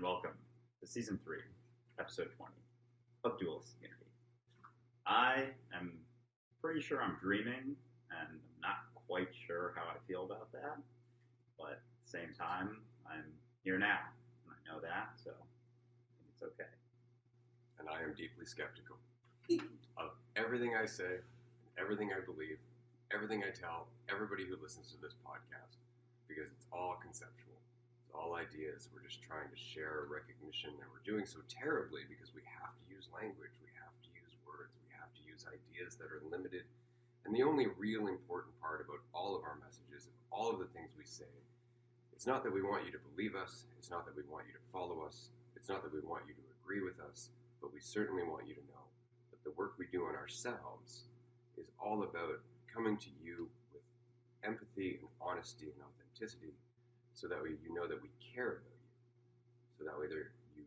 welcome to Season 3, Episode 20 of Dualistic Unity. I am pretty sure I'm dreaming, and I'm not quite sure how I feel about that, but at the same time, I'm here now, and I know that, so I think it's okay. And I am deeply skeptical of everything I say, everything I believe, everything I tell everybody who listens to this podcast, because it's all conceptual. All ideas. We're just trying to share a recognition that we're doing so terribly because we have to use language, we have to use words, we have to use ideas that are limited. And the only real important part about all of our messages, of all of the things we say, it's not that we want you to believe us, it's not that we want you to follow us, it's not that we want you to agree with us, but we certainly want you to know that the work we do on ourselves is all about coming to you with empathy and honesty and authenticity, so that way you know that we care about you. So that way you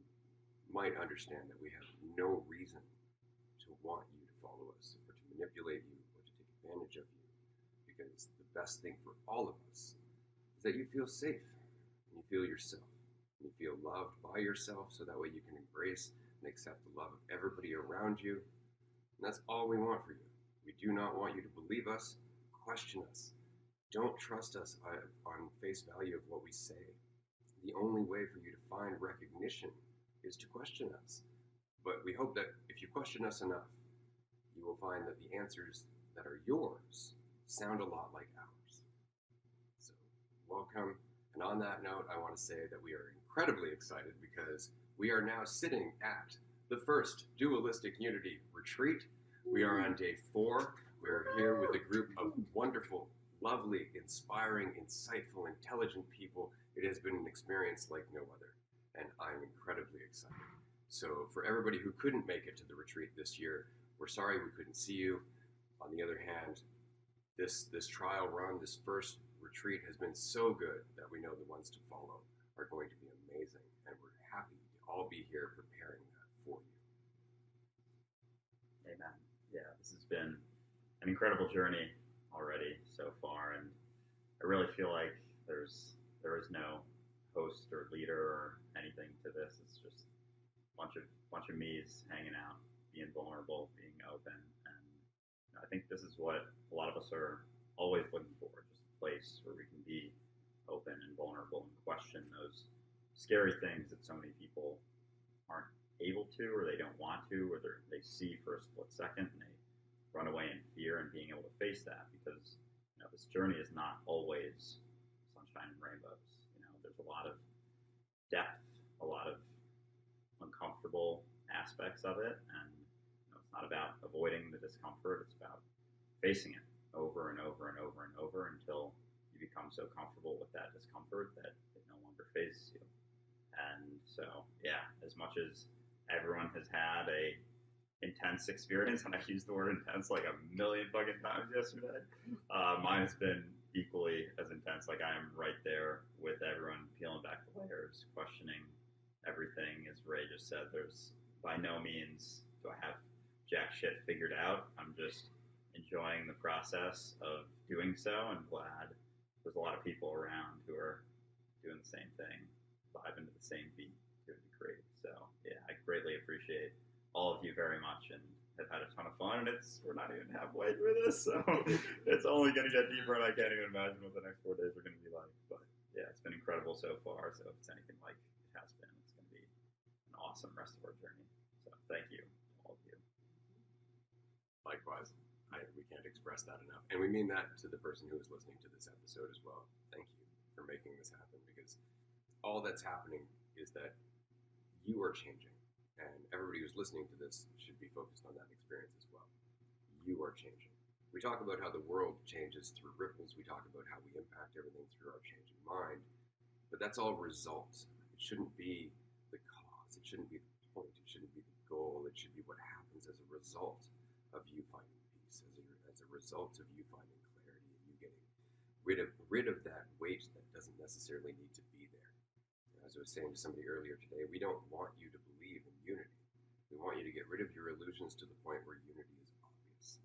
might understand that we have no reason to want you to follow us, or to manipulate you, or to take advantage of you. Because the best thing for all of us is that you feel safe, and you feel yourself, and you feel loved by yourself, so that way you can embrace and accept the love of everybody around you. And that's all we want for you. We do not want you to believe us, question us. Don't trust us on face value of what we say. The only way for you to find recognition is to question us. But we hope that if you question us enough, you will find that the answers that are yours sound a lot like ours. So, welcome. And on that note, I want to say that we are incredibly excited because we are now sitting at the first Dualistic Unity retreat. We are on day 4. We are here with a group of wonderful, lovely, inspiring, insightful, intelligent people. It has been an experience like no other, and I'm incredibly excited. So for everybody who couldn't make it to the retreat this year, we're sorry we couldn't see you. On the other hand, this trial run, this first retreat has been so good that we know the ones to follow are going to be amazing, and we're happy to all be here preparing that for you. Amen. Yeah, this has been an incredible journey already so far, and I really feel like there is no host or leader or anything to this. It's just a bunch of me's hanging out, being vulnerable, being open, and I think this is what a lot of us are always looking for, just a place where we can be open and vulnerable and question those scary things that so many people aren't able to, or they don't want to, or they see for a split second and they run away in fear, and being able to face that, because this journey is not always sunshine and rainbows. There's a lot of depth, a lot of uncomfortable aspects of it, and it's not about avoiding the discomfort. It's about facing it over and over and over and over until you become so comfortable with that discomfort that it no longer phases you. And so, yeah, as much as everyone has had a intense experience, and I used the word intense like a million fucking times yesterday, mine has been equally as intense. Like, I am right there with everyone, peeling back the layers, questioning everything. As Ray just said, there's by no means do I have jack shit figured out. I'm just enjoying the process of doing so, and glad there's a lot of people around who are doing the same thing, vibing to the same beat to a degree. So yeah, I greatly appreciate all of you very much, and have had a ton of fun, and we're not even halfway through this, so it's only going to get deeper, and I can't even imagine what the next 4 days are going to be like. But yeah, it's been incredible so far, so if it's anything like it has been, it's going to be an awesome rest of our journey. So thank you to all of you. Likewise, we can't express that enough, and we mean that to the person who is listening to this episode as well. Thank you for making this happen, because all that's happening is that you are changing. And everybody who's listening to this should be focused on that experience as well. You are changing. We talk about how the world changes through ripples. We talk about how we impact everything through our changing mind. But that's all results. It shouldn't be the cause. It shouldn't be the point. It shouldn't be the goal. It should be what happens as a result of you finding peace, as a result of you finding clarity, and you getting rid of that weight that doesn't necessarily need to be there. As I was saying to somebody earlier today, we don't want you to believe in unity. We want you to get rid of your illusions to the point where unity is obvious.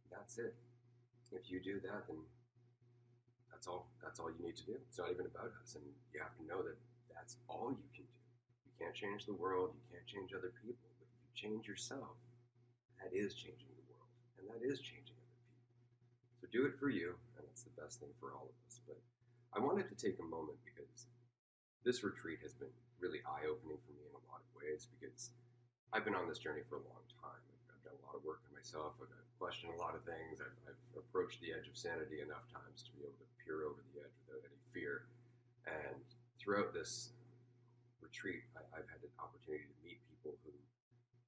That's it. If you do that, then that's all you need to do. It's not even about us, and you have to know that that's all you can do. You can't change the world, you can't change other people, but if you change yourself, that is changing the world, and that is changing other people. So do it for you, and it's the best thing for all of us. But I wanted to take a moment because this retreat has been really eye-opening for me in a lot of ways, because I've been on this journey for a long time. I've done a lot of work on myself. I've questioned a lot of things. I've approached the edge of sanity enough times to be able to peer over the edge without any fear. And throughout this retreat, I've had an opportunity to meet people who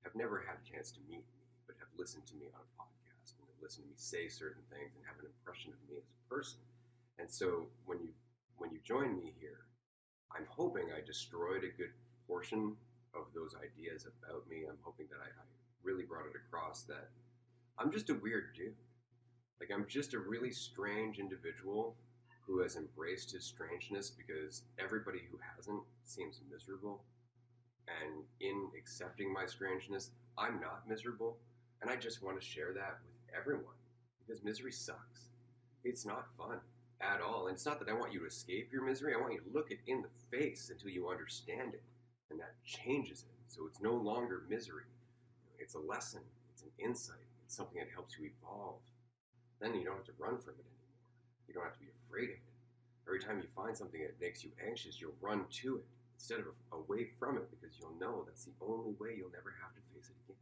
have never had a chance to meet me, but have listened to me on a podcast and have listened to me say certain things and have an impression of me as a person. And so when you join me here, I'm hoping I destroyed a good portion of those ideas about me. I'm hoping that I really brought it across that I'm just a weird dude. Like, I'm just a really strange individual who has embraced his strangeness, because everybody who hasn't seems miserable. And in accepting my strangeness, I'm not miserable. And I just want to share that with everyone, because misery sucks. It's not fun at all. And it's not that I want you to escape your misery. I want you to look it in the face until you understand it. And that changes it. So it's no longer misery. It's a lesson. It's an insight. It's something that helps you evolve. Then you don't have to run from it anymore. You don't have to be afraid of it. Every time you find something that makes you anxious, you'll run to it instead of away from it, because you'll know that's the only way you'll never have to face it again.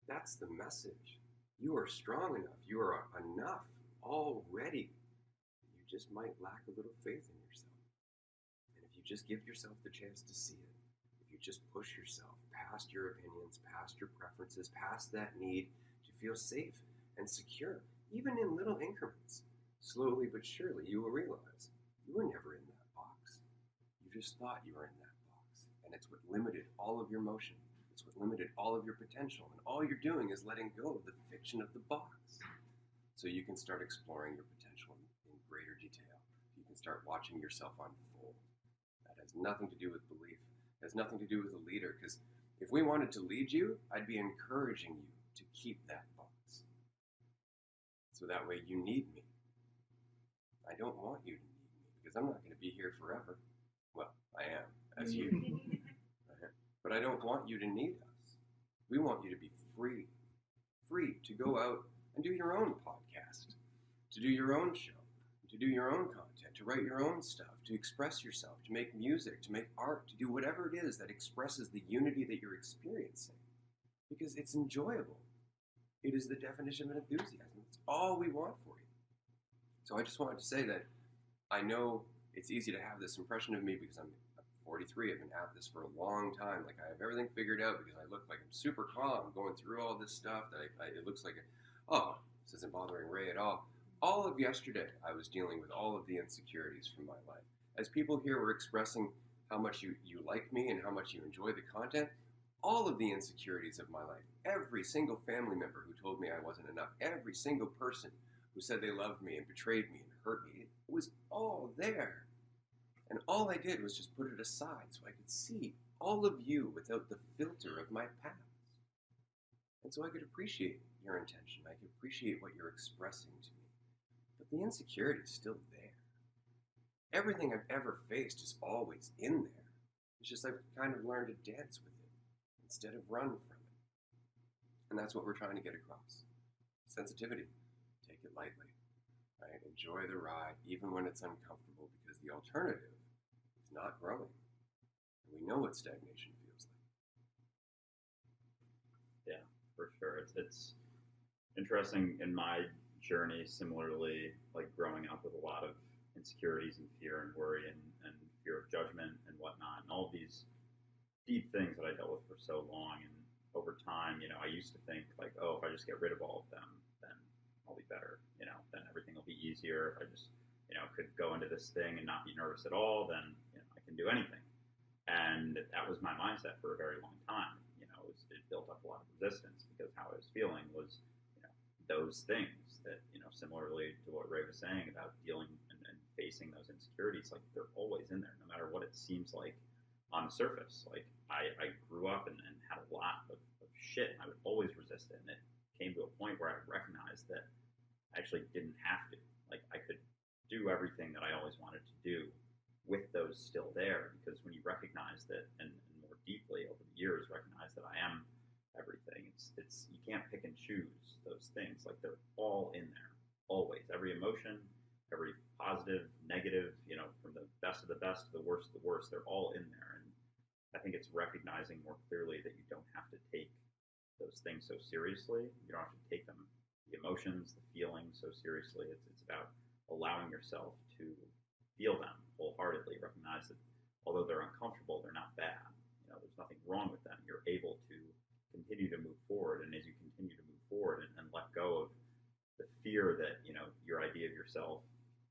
That's the message. You are strong enough. You are enough already. You just might lack a little faith in yourself. And if you just give yourself the chance to see it, if you just push yourself past your opinions, past your preferences, past that need to feel safe and secure, even in little increments, slowly but surely you will realize you were never in that box. You just thought you were in that box. And it's what limited all of your motion. It's what limited all of your potential. And all you're doing is letting go of the fiction of the box. So you can start exploring your potential in greater detail. You can start watching yourself unfold. That has nothing to do with belief. It has nothing to do with a leader. Because if we wanted to lead you, I'd be encouraging you to keep that box. So that way you need me. I don't want you to need me, because I'm not going to be here forever. Well, I am, as you. But I don't want you to need us. We want you to be free. Free to go out and do your own podcast, to do your own show, to do your own content, to write your own stuff, to express yourself, to make music, to make art, to do whatever it is that expresses the unity that you're experiencing. Because it's enjoyable. It is the definition of enthusiasm. It's all we want for you. So I just wanted to say that I know it's easy to have this impression of me because I'm 43. I've been at this for a long time. Like, I have everything figured out because I look like I'm super calm going through all this stuff that it looks like, this isn't bothering Ray at all. All of yesterday, I was dealing with all of the insecurities from my life. As people here were expressing how much you like me and how much you enjoy the content, all of the insecurities of my life, every single family member who told me I wasn't enough, every single person who said they loved me and betrayed me and hurt me, it was all there. And all I did was just put it aside so I could see all of you without the filter of my past. And so I could appreciate your intention. I could appreciate what you're expressing to me. But the insecurity is still there. Everything I've ever faced is always in there. It's just I've kind of learned to dance with it instead of run from it. And that's what we're trying to get across. Sensitivity. Take it lightly. Right? Enjoy the ride, even when it's uncomfortable, because the alternative is not growing. And we know what stagnation feels like. Yeah, for sure. It's interesting in my journey, similarly, like growing up with a lot of insecurities and fear and worry and fear of judgment and whatnot, and all of these deep things that I dealt with for so long. And over time, I used to think like, if I just get rid of all of them, then I'll be better, then everything will be easier. If I just, could go into this thing and not be nervous at all, then, I can do anything. And that was my mindset for a very long time. It built up a lot of resistance because how I was feeling was, those things that, similarly to what Ray was saying about dealing and facing those insecurities, like they're always in there, no matter what it seems like on the surface. Like I grew up and had a lot of shit, and I would always resist it. And it came to a point where I recognized that I actually didn't have to. Like, I could do everything that I always wanted to do with those still there, because when you recognize that, and more deeply over the years recognize that I am everything, it's you can't pick and choose those things. Like, they're all in there, always. Every emotion, every positive, negative, from the best of the best to the worst of the worst, they're all in there. And I think it's recognizing more clearly that you don't have to take those things so seriously. You don't have to take them, the emotions, the feelings, so seriously. It's about allowing yourself to feel them wholeheartedly. Recognize that although they're uncomfortable, they're not bad. There's nothing wrong with them. You're able to continue to move forward, and as you continue to move forward and let go of the fear that your idea of yourself,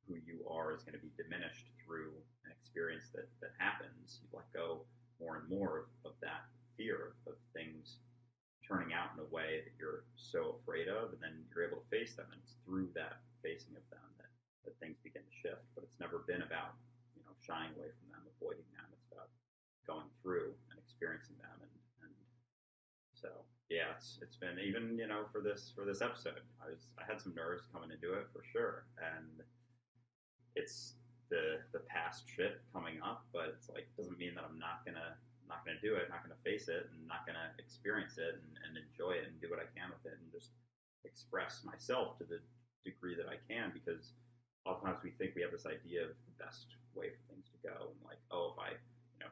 who you are, is going to be diminished through an experience that happens, you let go more and more of that fear of things turning out in a way that you're so afraid of, and then you're able to face them, and it's through that facing of them that things begin to shift. But it's never been about shying away from them, avoiding them. It's about going through and experiencing them, and so yeah, it's been, even for this episode, I had some nerves coming into it for sure, and it's the past shit coming up, but it's like, it doesn't mean that I'm not gonna do it, not gonna face it, and not gonna experience it and enjoy it and do what I can with it and just express myself to the degree that I can, because oftentimes we think we have this idea of the best way for things to go, and like, oh, if I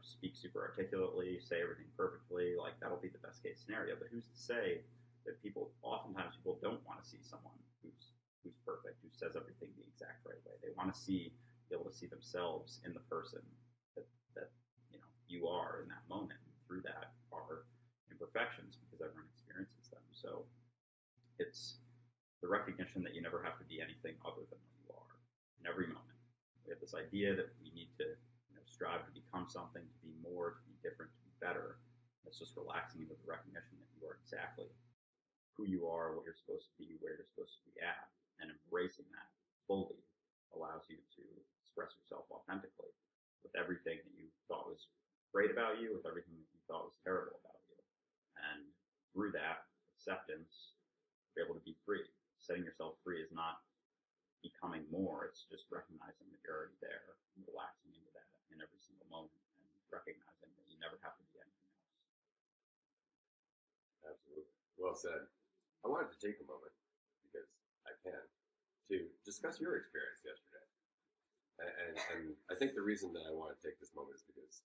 speak super articulately, say everything perfectly, like that'll be the best case scenario. But who's to say that oftentimes people don't want to see someone who's perfect, who says everything the exact right way. They want to be able to see themselves in the person that you are in that moment. And through that are imperfections, because everyone experiences them. So it's the recognition that you never have to be anything other than what you are in every moment. We have this idea that we need to strive to become something, to be more, to be different, to be better. It's just relaxing into the recognition that you are exactly who you are, what you're supposed to be, where you're supposed to be at, and embracing that fully allows you to express yourself authentically with everything that you thought was great about you, with everything that you thought was terrible about you. And through that acceptance, you're able to be free. Setting yourself free is not becoming more, it's just recognizing that you're already there and relaxing into that in every single moment, and recognizing that you never have to be anything else. Absolutely. Well said. I wanted to take a moment, because I can, to discuss your experience yesterday. And I think the reason that I want to take this moment is because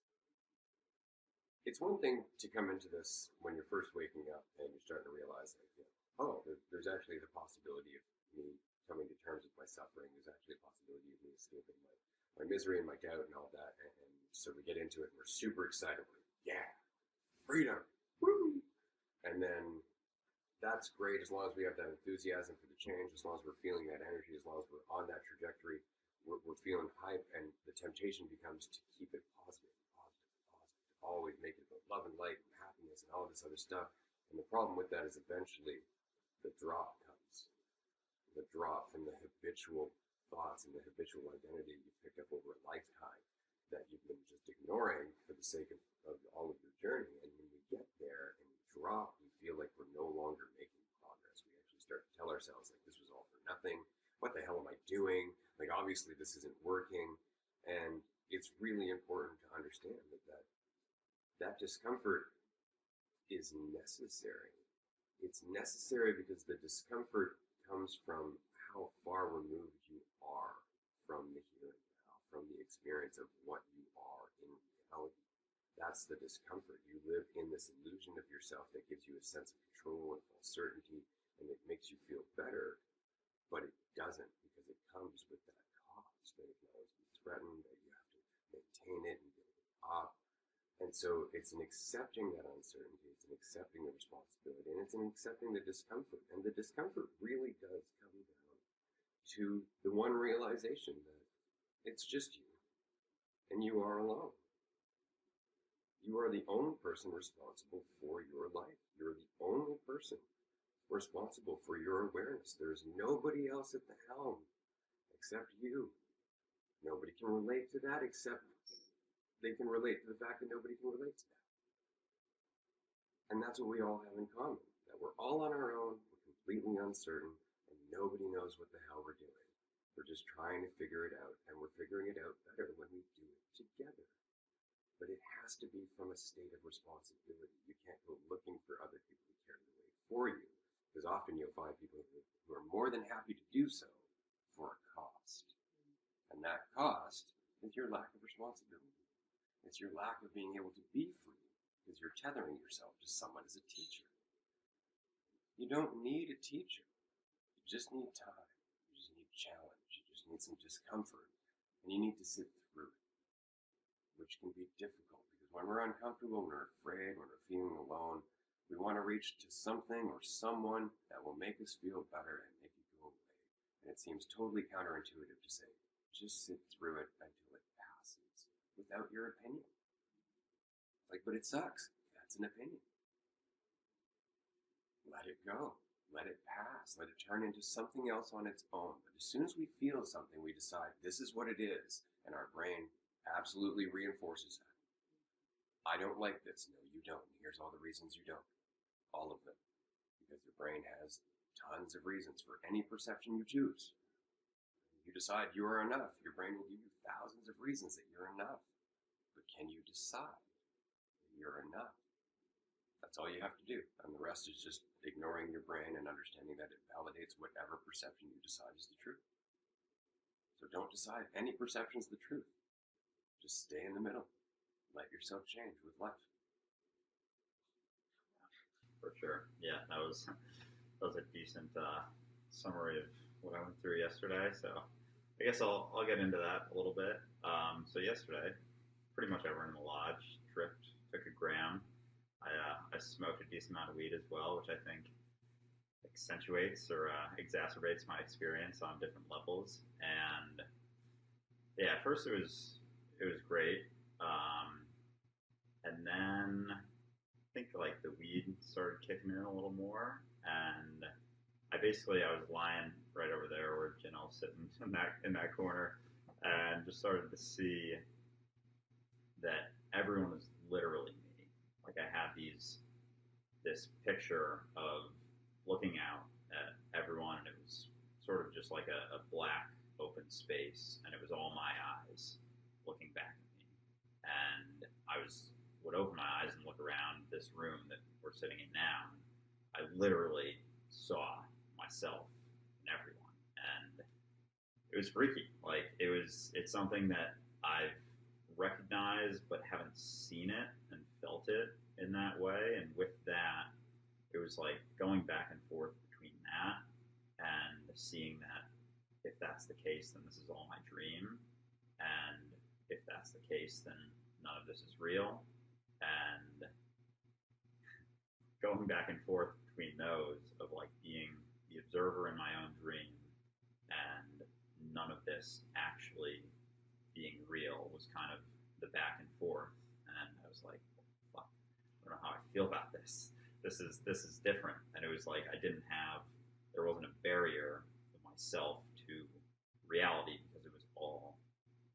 it's one thing to come into this when you're first waking up and you're starting to realize, like, there's actually the possibility of me coming to terms with my suffering. There's actually a possibility of me escaping my misery and my doubt and all that. And so we get into it and we're super excited. We're like, yeah, freedom. Woo! And then that's great as long as we have that enthusiasm for the change, as long as we're feeling that energy, as long as we're on that trajectory, we're feeling hype, and the temptation becomes to keep it positive, to always make it about love and light and happiness and all this other stuff. And the problem with that is eventually the drop comes. The drop from the habitual thoughts and the habitual identity you've picked up over a lifetime that you've been just ignoring for the sake of all of your journey. And when we get there and we drop, we feel like we're no longer making progress. We actually start to tell ourselves, like, this was all for nothing. What the hell am I doing? Like, obviously this isn't working. And it's really important to understand that discomfort is necessary. It's necessary because the discomfort comes from how far removed you are from the here and now, from the experience of what you are in reality. That's the discomfort. You live in this illusion of yourself that gives you a sense of control and false certainty, and it makes you feel better, but it doesn't, because it comes with that cost, that it can always be threatened, that you have to maintain it and build it up. And so it's an accepting that uncertainty, it's an accepting the responsibility, and it's an accepting the discomfort. And the discomfort really does come down to the one realization that it's just you, and you are alone. You are the only person responsible for your life. You're the only person responsible for your awareness. There's nobody else at the helm except you. Nobody can relate to that except they can relate to the fact that nobody can relate to that. And that's what we all have in common, that we're all on our own, we're completely uncertain, and nobody knows what the hell we're doing. We're just trying to figure it out, and we're figuring it out better when we do it together. But it has to be from a state of responsibility. You can't go looking for other people to carry the weight for you, because often you'll find people who are more than happy to do so for a cost. And that cost is your lack of responsibility. It's your lack of being able to be free, because you're tethering yourself to someone as a teacher. You don't need a teacher. You just need time. You just need challenge. You just need some discomfort. And you need to sit through it, which can be difficult, because when we're uncomfortable, when we're afraid, when we're feeling alone, we want to reach to something or someone that will make us feel better and make it go away. And it seems totally counterintuitive to say, just sit through it until it passes without your opinion. Like, but it sucks. That's an opinion. Let it go. Let it pass. Let it turn into something else on its own. But as soon as we feel something, we decide this is what it is, and our brain absolutely reinforces that. I don't like this. No, you don't. Here's all the reasons you don't. All of them. Because your brain has tons of reasons for any perception you choose. You decide you are enough. Your brain will give you thousands of reasons that you're enough. But can you decide that you're enough? That's all you have to do. And the rest is just ignoring your brain and understanding that it validates whatever perception you decide is the truth. So don't decide any perception is the truth. Just stay in the middle. Let yourself change with life. For sure. Yeah, that was a decent summary of what I went through yesterday. So I guess I'll get into that a little bit. So yesterday, pretty much everyone in the lodge tripped, took a gram. I smoked a decent amount of weed as well, which I think accentuates or exacerbates my experience on different levels. And yeah, at first it was great, and then I think like the weed started kicking in a little more, and I was lying right over there where Janelle's sitting in that corner, and just started to see that everyone was literally me. Like I had this picture of looking out at everyone, and it was sort of just like a black open space, and it was all my eyes looking back at me. And I would open my eyes and look around this room that we're sitting in now. I literally saw myself and everyone, and it was freaky. Like it's something that I've recognized but haven't seen it and felt it in that way. And with that, it was like going back and forth between that and seeing that if that's the case, then this is all my dream, and if that's the case, then none of this is real. And going back and forth between those of like being the observer in my own dream and none of this actually being real was kind of the back and forth. And I was like, fuck, I don't know how I feel about this. This is different. And it was like there wasn't a barrier of myself to reality because it was all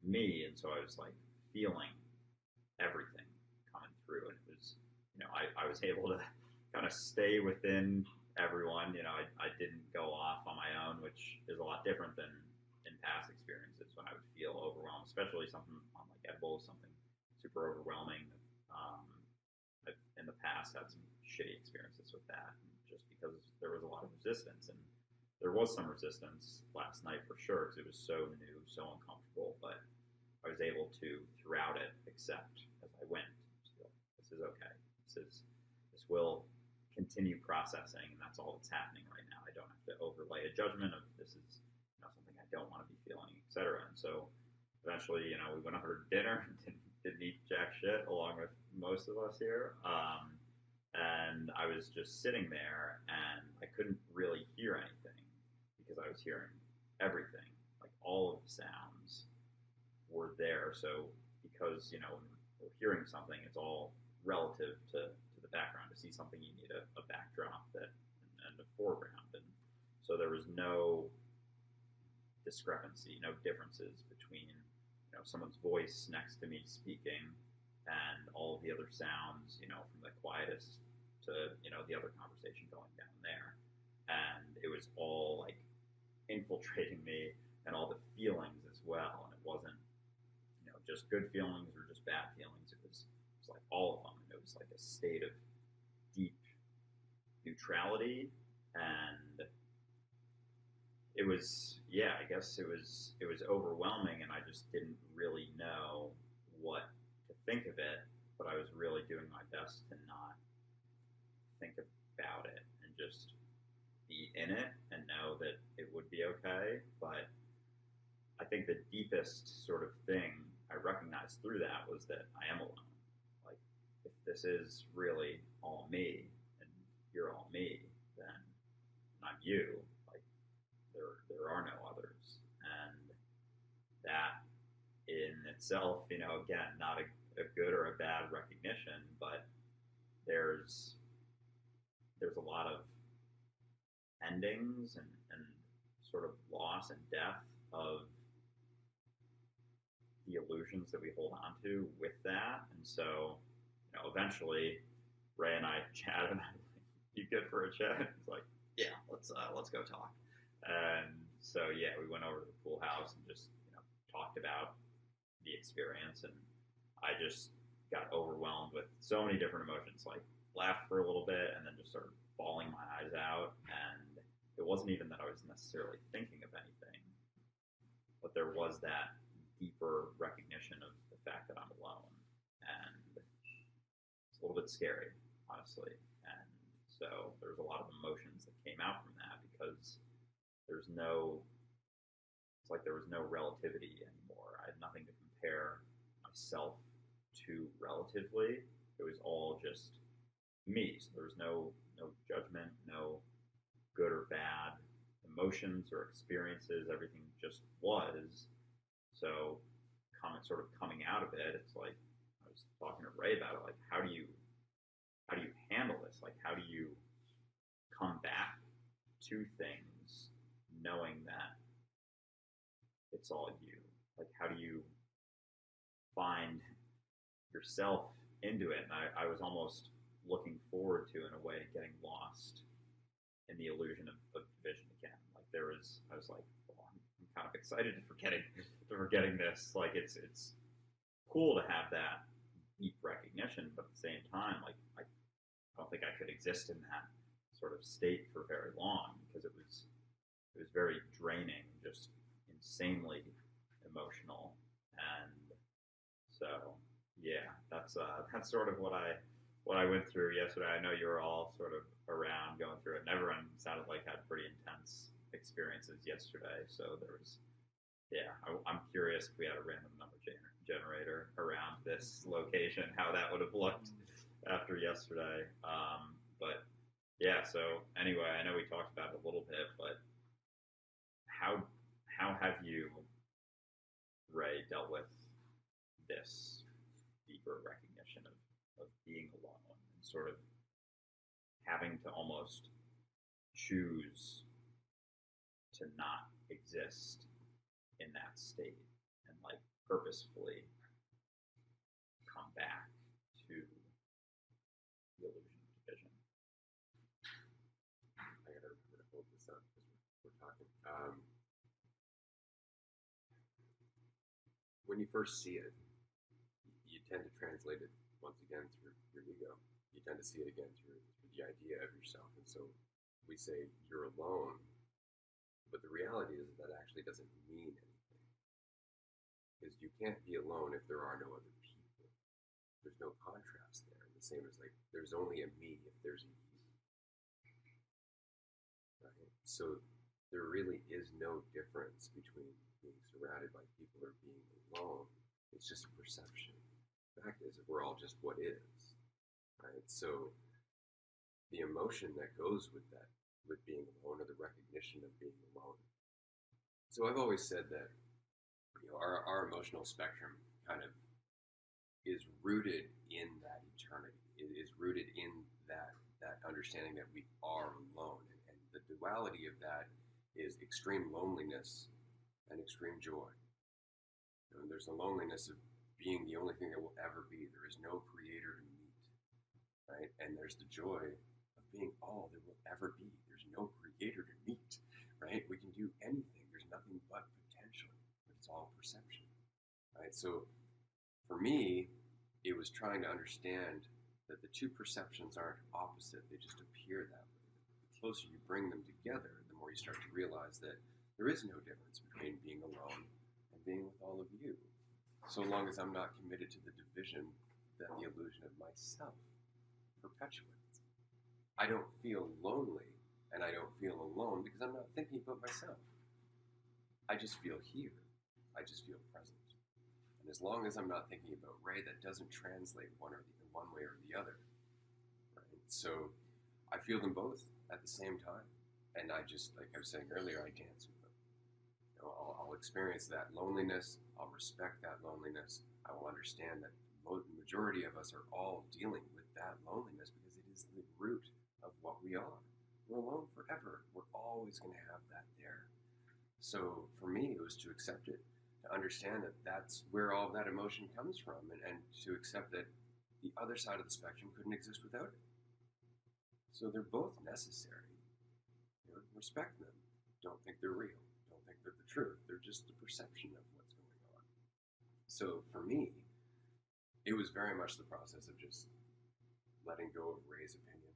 me. And so I was like feeling everything coming through, and it was, I was able to kind of stay within everyone. I didn't go off on my own, which is a lot different than in past experiences when I would feel overwhelmed, especially something on like edibles, something super overwhelming. I've in the past had some shitty experiences with that, just because there was a lot of resistance, and there was some resistance last night for sure because it was so new, so uncomfortable. But I was able to, throughout it, accept as I went. So this is okay. This will continue processing, and that's all that's happening right now. I don't have to overlay a judgment of this is something I don't want to be feeling, etc. And so eventually, we went over to dinner, didn't eat jack shit, along with most of us here. And I was just sitting there, and I couldn't really hear anything because I was hearing everything. Like all of the sounds were there. So because, when we're hearing something, it's all relative to the background. To see something, you need a backdrop and a foreground. And so there was no discrepancy, no differences between someone's voice next to me speaking and all of the other sounds, from the quietest to the other conversation going down there. And it was all like infiltrating me and all the feelings as well. And it wasn't, just good feelings or just bad feelings. It was like all of them. And it was like a state of deep neutrality, and it was, yeah, I guess it was overwhelming, and I just didn't really know what to think of it. But I was really doing my best to not think about it and just be in it and know that it would be okay. But I think the deepest sort of thing I recognized through that was that I am alone. Like, if this is really all me and you're all me, then I'm you. Like, there are no others, and that in itself, again, not a good or a bad recognition, but there's a lot of endings and sort of loss and death of the illusions that we hold on to with that. And so, eventually Ray and I chatted, and I'm like, "You good for a chat?" He's like, "Yeah, let's go talk." And so, yeah, we went over to the pool house and just, talked about the experience. And I just got overwhelmed with so many different emotions, like laughed for a little bit and then just started bawling my eyes out. And it wasn't even that I was necessarily thinking of anything, but there was that deeper recognition of the fact that I'm alone. And it's a little bit scary, honestly. And so there's a lot of emotions that came out from that, because it's like there was no relativity anymore. I had nothing to compare myself to relatively. It was all just me. So there was no judgment, no good or bad emotions or experiences. Everything just was. So coming out of it, it's like I was talking to Ray about it. Like, how do you handle this? Like, how do you come back to things knowing that it's all you? Like, how do you find yourself into it? And I was almost looking forward to, in a way, getting lost in the illusion of division again. Like, I was like, well, I'm kind of excited for getting this. Like, it's cool to have that deep recognition, but at the same time, like, I don't think I could exist in that sort of state for very long, because it was very draining, just insanely emotional. And so, yeah, that's sort of what I went through yesterday. I know you were all sort of around going through it, and everyone sounded like had pretty intense experiences yesterday. So there was, yeah, I'm curious if we had a random number generator around this location, how that would have looked after yesterday. But yeah, so anyway, I know we talked about it a little bit, but how have you, Ray, dealt with this deeper recognition of being alone, and sort of having to almost choose to not exist in that state, and like purposefully come back to the illusion of division? I gotta remember to hold this up because we're talking. When you first see it, you tend to translate it once again through your ego. You tend to see it again through the idea of yourself. And so we say you're alone, but the reality is that actually doesn't mean anything. Because you can't be alone if there are no other people. There's no contrast there. The same as, like, there's only a me if there's a you. Right? So there really is no difference between being surrounded by people or being alone. It's just a perception. The fact is that we're all just what is. Right? So the emotion that goes with that, with being alone, or the recognition of being alone. So I've always said that our emotional spectrum kind of is rooted in that eternity. It is rooted in that understanding that we are alone, and the duality of that is extreme loneliness and extreme joy. There's the loneliness of being the only thing that will ever be. There is no creator to meet, right? And there's the joy of being all there will ever be. There's no creator to meet, right? We can do anything. There's nothing but potential. It's all perception, right? So for me, it was trying to understand that the two perceptions aren't opposite, they just appear that way. The closer you bring them together, the more you start to realize that there is no difference between being alone and being with all of you, so long as I'm not committed to the division that the illusion of myself perpetuates. I don't feel lonely and I don't feel alone because I'm not thinking about myself. I just feel here. I just feel present. And as long as I'm not thinking about Ray, that doesn't translate one way or the other. Right? So I feel them both at the same time. And I just, like I was saying earlier, I dance with them. I'll experience that loneliness. I'll respect that loneliness. I will understand that the majority of us are all dealing with that loneliness because it is the root of what we are. We're alone forever. We're always going to have that there. So for me, it was to accept it, to understand that that's where all of that emotion comes from, and to accept that the other side of the spectrum couldn't exist without it. So they're both necessary. Respect them. Don't think they're real. Don't think they're the truth. They're just the perception of what's going on. So for me, it was very much the process of just letting go of Ray's opinion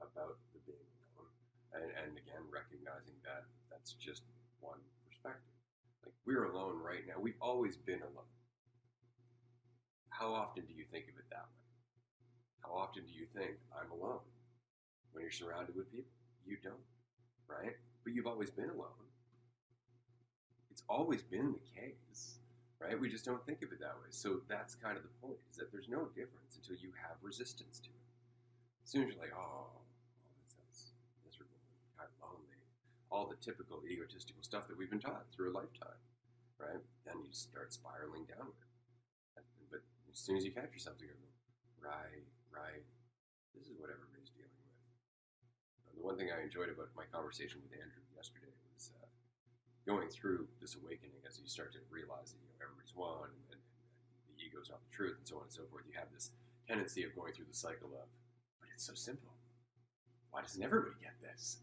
about the being alone, and again recognizing that that's just one perspective. Like, we're alone right now. We've always been alone. How often do you think of it that way? How often do you think I'm alone when you're surrounded with people? You don't, right? But you've always been alone. It's always been the case, right? We just don't think of it that way. So that's kind of the point, is that there's no difference until you have resistance to it. As soon as you're like, oh, that sounds miserable, kind of lonely, all the typical egotistical stuff that we've been taught through a lifetime, right? Then you start spiraling downward. But as soon as you catch yourself, you go, right, this is what everybody's dealing with. The one thing I enjoyed about my conversation with Andrew yesterday was going through this awakening as you start to realize that everybody's one, and the ego's not the truth, and so on and so forth. You have this tendency of going through the cycle of, but it's so simple. Why doesn't everybody get this?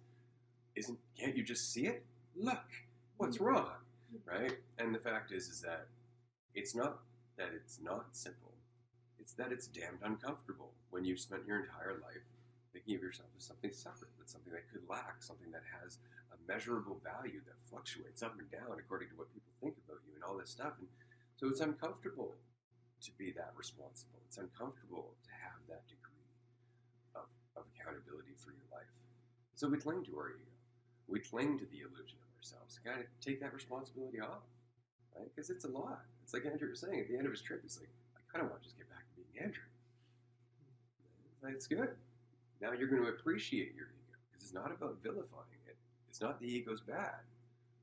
Can't you just see it? Look, what's wrong, right? And the fact is that it's not that it's not simple. It's that it's damned uncomfortable when you've spent your entire life thinking of yourself as something separate, that's something that could lack, something that has a measurable value that fluctuates up and down according to what people think about you and all this stuff. And so it's uncomfortable to be that responsible. It's uncomfortable to have that degree of accountability for your life. So we cling to our ego. We cling to the illusion of ourselves. Kind of take that responsibility off, right? Because it's a lot. It's like Andrew was saying at the end of his trip, he's like, I kind of want to just get back to being Andrew. It's good. Now you're going to appreciate your ego, because it's not about vilifying it. It's not the ego's bad.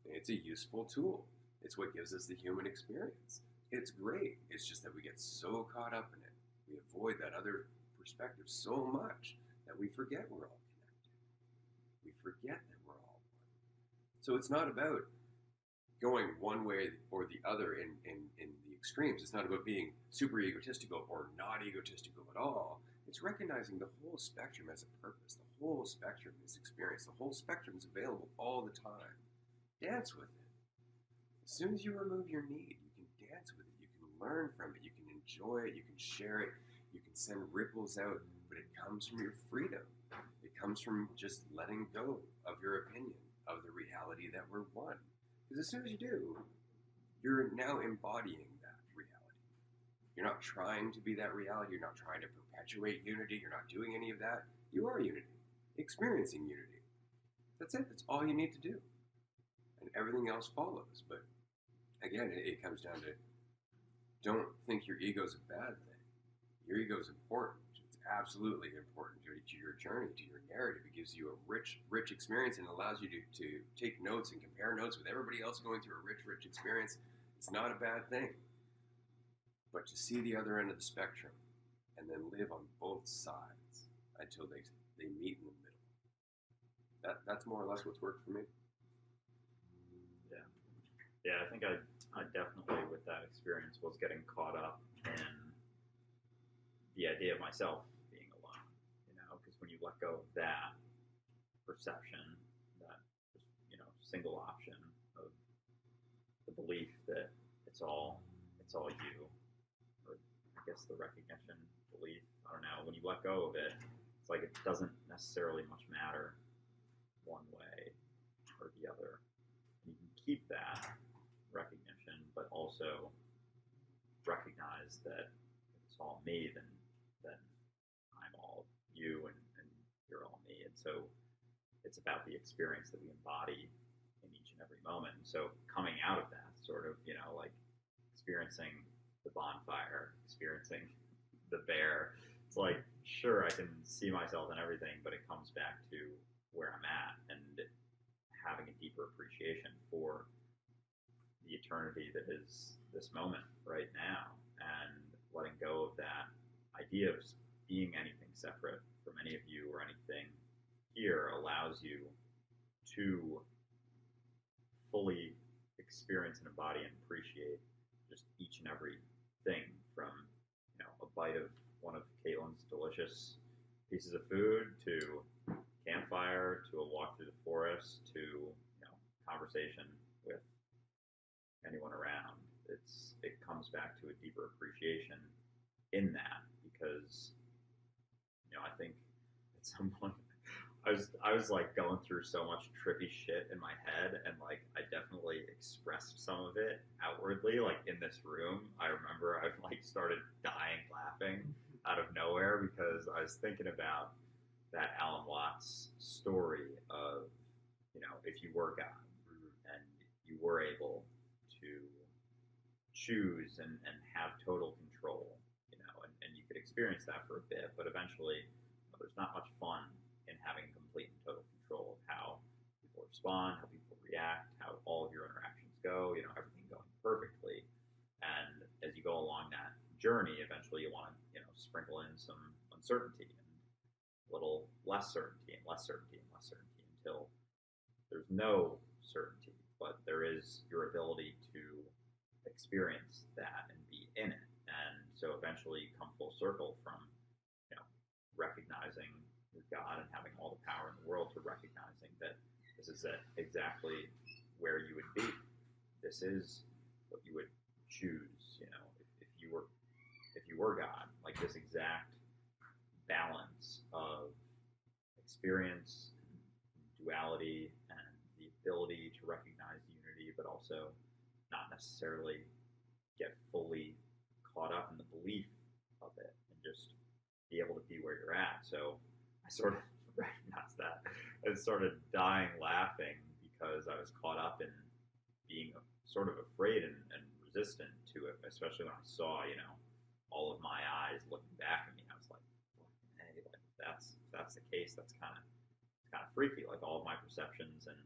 It's a useful tool. It's what gives us the human experience. It's great. It's just that we get so caught up in it. We avoid that other perspective so much that we forget we're all connected. We forget that we're all one. So it's not about going one way or the other in the extremes. It's not about being super egotistical or not egotistical at all. It's recognizing the whole spectrum as a purpose. The whole spectrum is experience. The whole spectrum is available all the time. Dance with it. As soon as you remove your need, you can dance with it. You can learn from it. You can enjoy it. You can share it. You can send ripples out. But it comes from your freedom. It comes from just letting go of your opinion of the reality that we're one. Because as soon as you do, you're now embodying that reality. You're not trying to be that reality. You're not trying to perpetuate unity. You're not doing any of that. You are unity, experiencing unity. That's it. That's all you need to do. And everything else follows. But again, it comes down to, don't think your ego is a bad thing. Your ego is important. It's absolutely important to your journey, to your narrative. It gives you a rich experience and allows you to take notes and compare notes with everybody else going through a rich experience. It's not a bad thing. But to see the other end of the spectrum and then live on both sides until they meet in the middle. That's more or less what's worked for me. Yeah, I think I definitely, with that experience, was getting caught up in the idea of myself being alone, because when you let go of that perception, that, single option of the belief that it's all you, or I guess the recognition, belief. I don't know. When you let go of it, it's like it doesn't necessarily much matter one way or the other. You can keep that recognition, but also recognize that if it's all me, then I'm all you, and you're all me. And so it's about the experience that we embody in each and every moment. And so coming out of that, sort of, like experiencing the bonfire, experiencing the bear, it's like, sure, I can see myself in everything, but it comes back to where I'm at and having a deeper appreciation for the eternity that is this moment right now, and letting go of that idea of being anything separate from any of you or anything here allows you to fully experience and embody and appreciate just each and every thing, from a bite of one of Caitlin's delicious pieces of food, to campfire, to a walk through the forest, to conversation with anyone around. It comes back to a deeper appreciation in that, because I think at some point I was like going through so much trippy shit in my head, and like I definitely expressed some of it outwardly, like in this room. I remember I like started dying laughing out of nowhere because I was thinking about that Alan Watts story of, if you were God and you were able to choose and have total control, and you could experience that for a bit, but eventually there's not much fun in having complete and total control of how people respond, how people react, how all of your interactions go, everything going perfectly. And as you go along that journey, eventually you want to, sprinkle in some uncertainty and a little less certainty and less certainty and less certainty until there's no certainty, but there is your ability to experience that and be in it. And so eventually you come full circle from, recognizing your God and having all the power in the world to recognizing that this is exactly where you would be. This is what you would choose, if you were God, like this exact balance of experience, duality, and the ability to recognize unity, but also not necessarily get fully caught up in the belief of it, and just be able to be where you're at. So I sort of recognized that and started dying laughing because I was caught up in being sort of afraid and resistant to it, especially when I saw, all of my eyes looking back at me. I was like, hey, like that's the case. That's kind of freaky. Like all of my perceptions and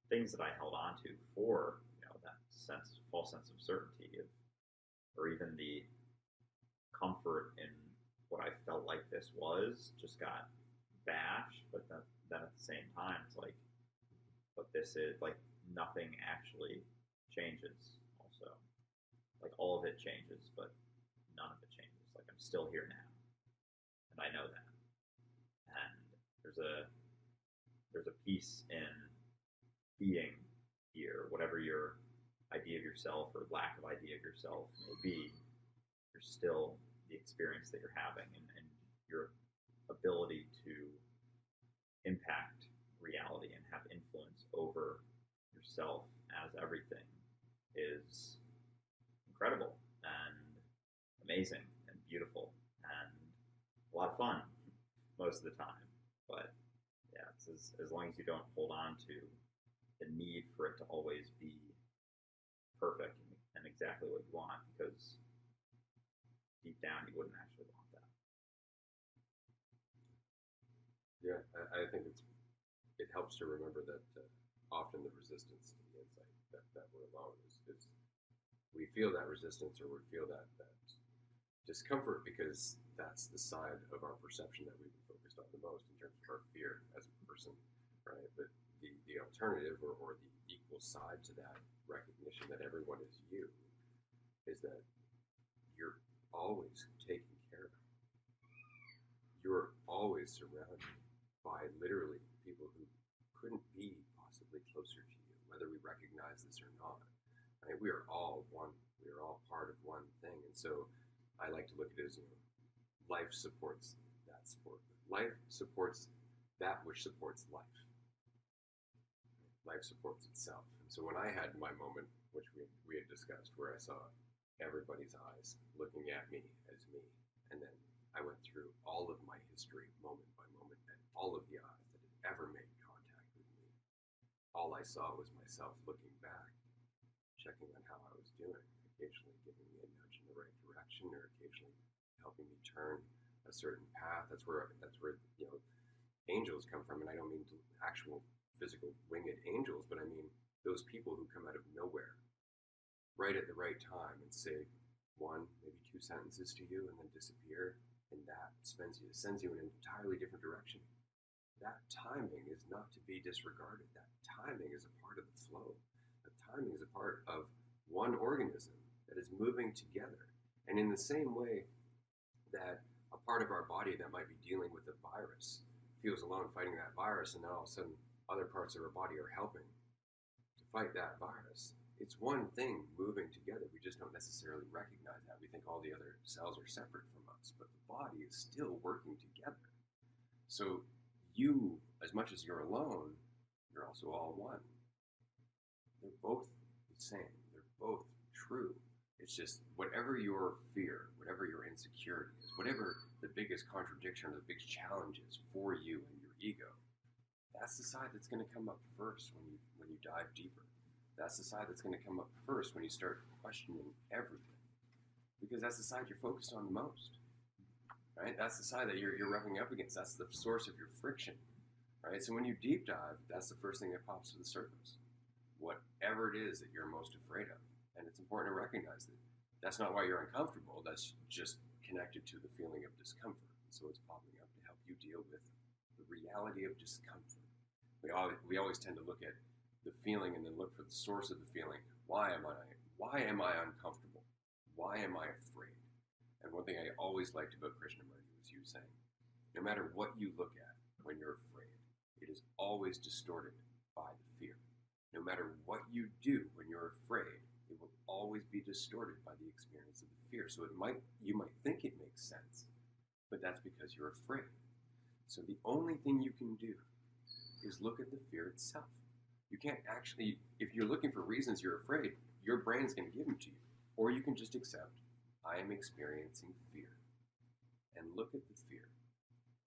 things that I held on to for, that false sense of certainty, or even the comfort in what I felt like this was, just got bashed. But then at the same time, it's like, but this is like nothing actually changes. Also, like all of it changes, but none of it changes. Like I'm still here now, and I know that. And there's a piece in being here, whatever your idea of yourself or lack of idea of yourself may be. You're still the experience that you're having, and your ability to impact reality and have influence over yourself as everything is incredible and amazing and beautiful and a lot of fun most of the time. But yeah, it's as long as you don't hold on to the need for it to always be perfect and exactly what you want, because deep down you wouldn't actually want that. Yeah, I think it helps to remember that often the resistance to the insight that we're alone is we feel that resistance, or we feel that discomfort, because that's the side of our perception that we've been focused on the most in terms of our fear as a person, right? But the alternative, or the equal side to that recognition that everyone is you, is that you're always taken care of. You're always surrounded by literally people who couldn't be possibly closer to you, whether we recognize this or not. right? We are all one. We are all part of one thing. And so I like to look at it as, life supports that support. Life supports that which supports life. Life supports itself. And so when I had my moment, which we had discussed, where I saw everybody's eyes looking at me as me, and then I went through all of my history, moment by moment, and all of the eyes that had ever made contact with me. All I saw was myself looking back, checking on how I was doing, occasionally giving me a nudge in the right direction, or occasionally helping me turn a certain path. That's where angels come from, and I don't mean actual physical winged angels, but I mean those people who come out of nowhere, right at the right time, and say one, maybe two sentences to you, and then disappear, and that sends you in an entirely different direction. That timing is not to be disregarded. That timing is a part of the flow. That timing is a part of one organism that is moving together. And in the same way that a part of our body that might be dealing with a virus feels alone fighting that virus, and then all of a sudden other parts of our body are helping to fight that virus. It's one thing moving together. We just don't necessarily recognize that. We think all the other cells are separate from us, but the body is still working together. So you, as much as you're alone, you're also all one. They're both the same. They're both true. It's just whatever your fear, whatever your insecurity is, whatever the biggest contradiction or the biggest challenge is for you and your ego, that's the side that's going to come up first when you dive deeper. That's the side that's going to come up first when you start questioning everything, because that's the side you're focused on the most, right? That's the side that you're rubbing up against. That's the source of your friction, right? So when you deep dive, that's the first thing that pops to the surface, whatever it is that you're most afraid of. And it's important to recognize that that's not why you're uncomfortable. That's just connected to the feeling of discomfort. And so it's popping up to help you deal with the reality of discomfort. We always tend to look at the feeling and then look for the source of the feeling. Why am I uncomfortable? Why am I afraid? And one thing I always liked about Krishnamurti was you saying, no matter what you look at when you're afraid, it is always distorted by the fear. No matter what you do when you're afraid, it will always be distorted by the experience of the fear. So you might think it makes sense, but that's because you're afraid. So the only thing you can do is look at the fear itself. You can't actually, if you're looking for reasons you're afraid, your brain's going to give them to you. Or you can just accept, I am experiencing fear. And look at the fear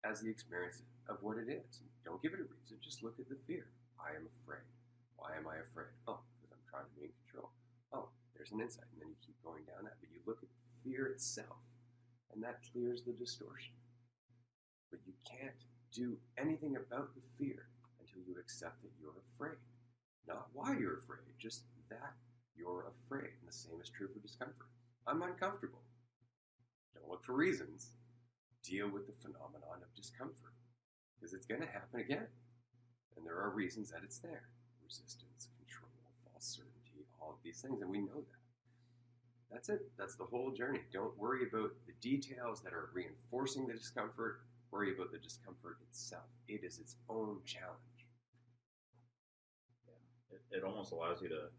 as the experience of what it is. Don't give it a reason, just look at the fear. I am afraid. Why am I afraid? Oh, because I'm trying to be in control. Oh, there's an insight. And then you keep going down that. But you look at the fear itself, and that clears the distortion. But you can't do anything about the fear until you accept that you're afraid. Not why you're afraid, just that you're afraid. And the same is true for discomfort. I'm uncomfortable. Don't look for reasons. Deal with the phenomenon of discomfort, because it's going to happen again. And there are reasons that it's there. Resistance, control, false certainty, all of these things, and we know that. That's it. That's the whole journey. Don't worry about the details that are reinforcing the discomfort. Worry about the discomfort itself. It is its own challenge. Yeah. It almost allows you to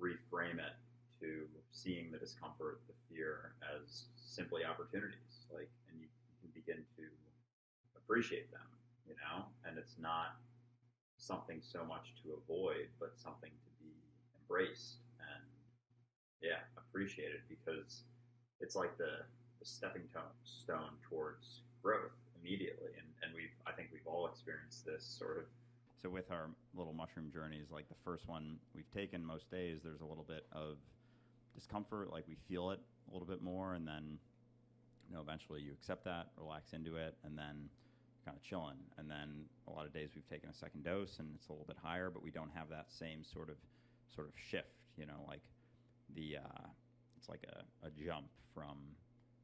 reframe it to seeing the discomfort, the fear as simply opportunities. And you can begin to appreciate them, and it's not something so much to avoid, but something to be embraced and appreciated, because it's like the stepping stone towards growth immediately. And I think we've all experienced this sort of. So with our little mushroom journeys, like the first one we've taken, most days there's a little bit of discomfort, like we feel it a little bit more, and then eventually you accept that, relax into it, and then kind of chilling. And then a lot of days we've taken a second dose and it's a little bit higher, but we don't have that same sort of shift, like it's like a jump from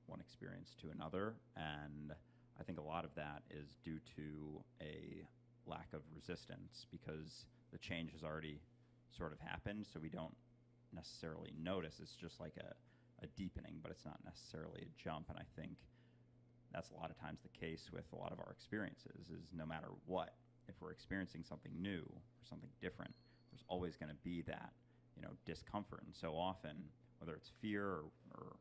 one experience to another. And I think a lot of that is due to a lack of resistance, because the change has already sort of happened, so we don't necessarily notice. It's just like a deepening, but it's not necessarily a jump. And I think that's a lot of times the case with a lot of our experiences, is no matter what, if we're experiencing something new or something different, there's always going to be that discomfort. And so often, whether it's fear or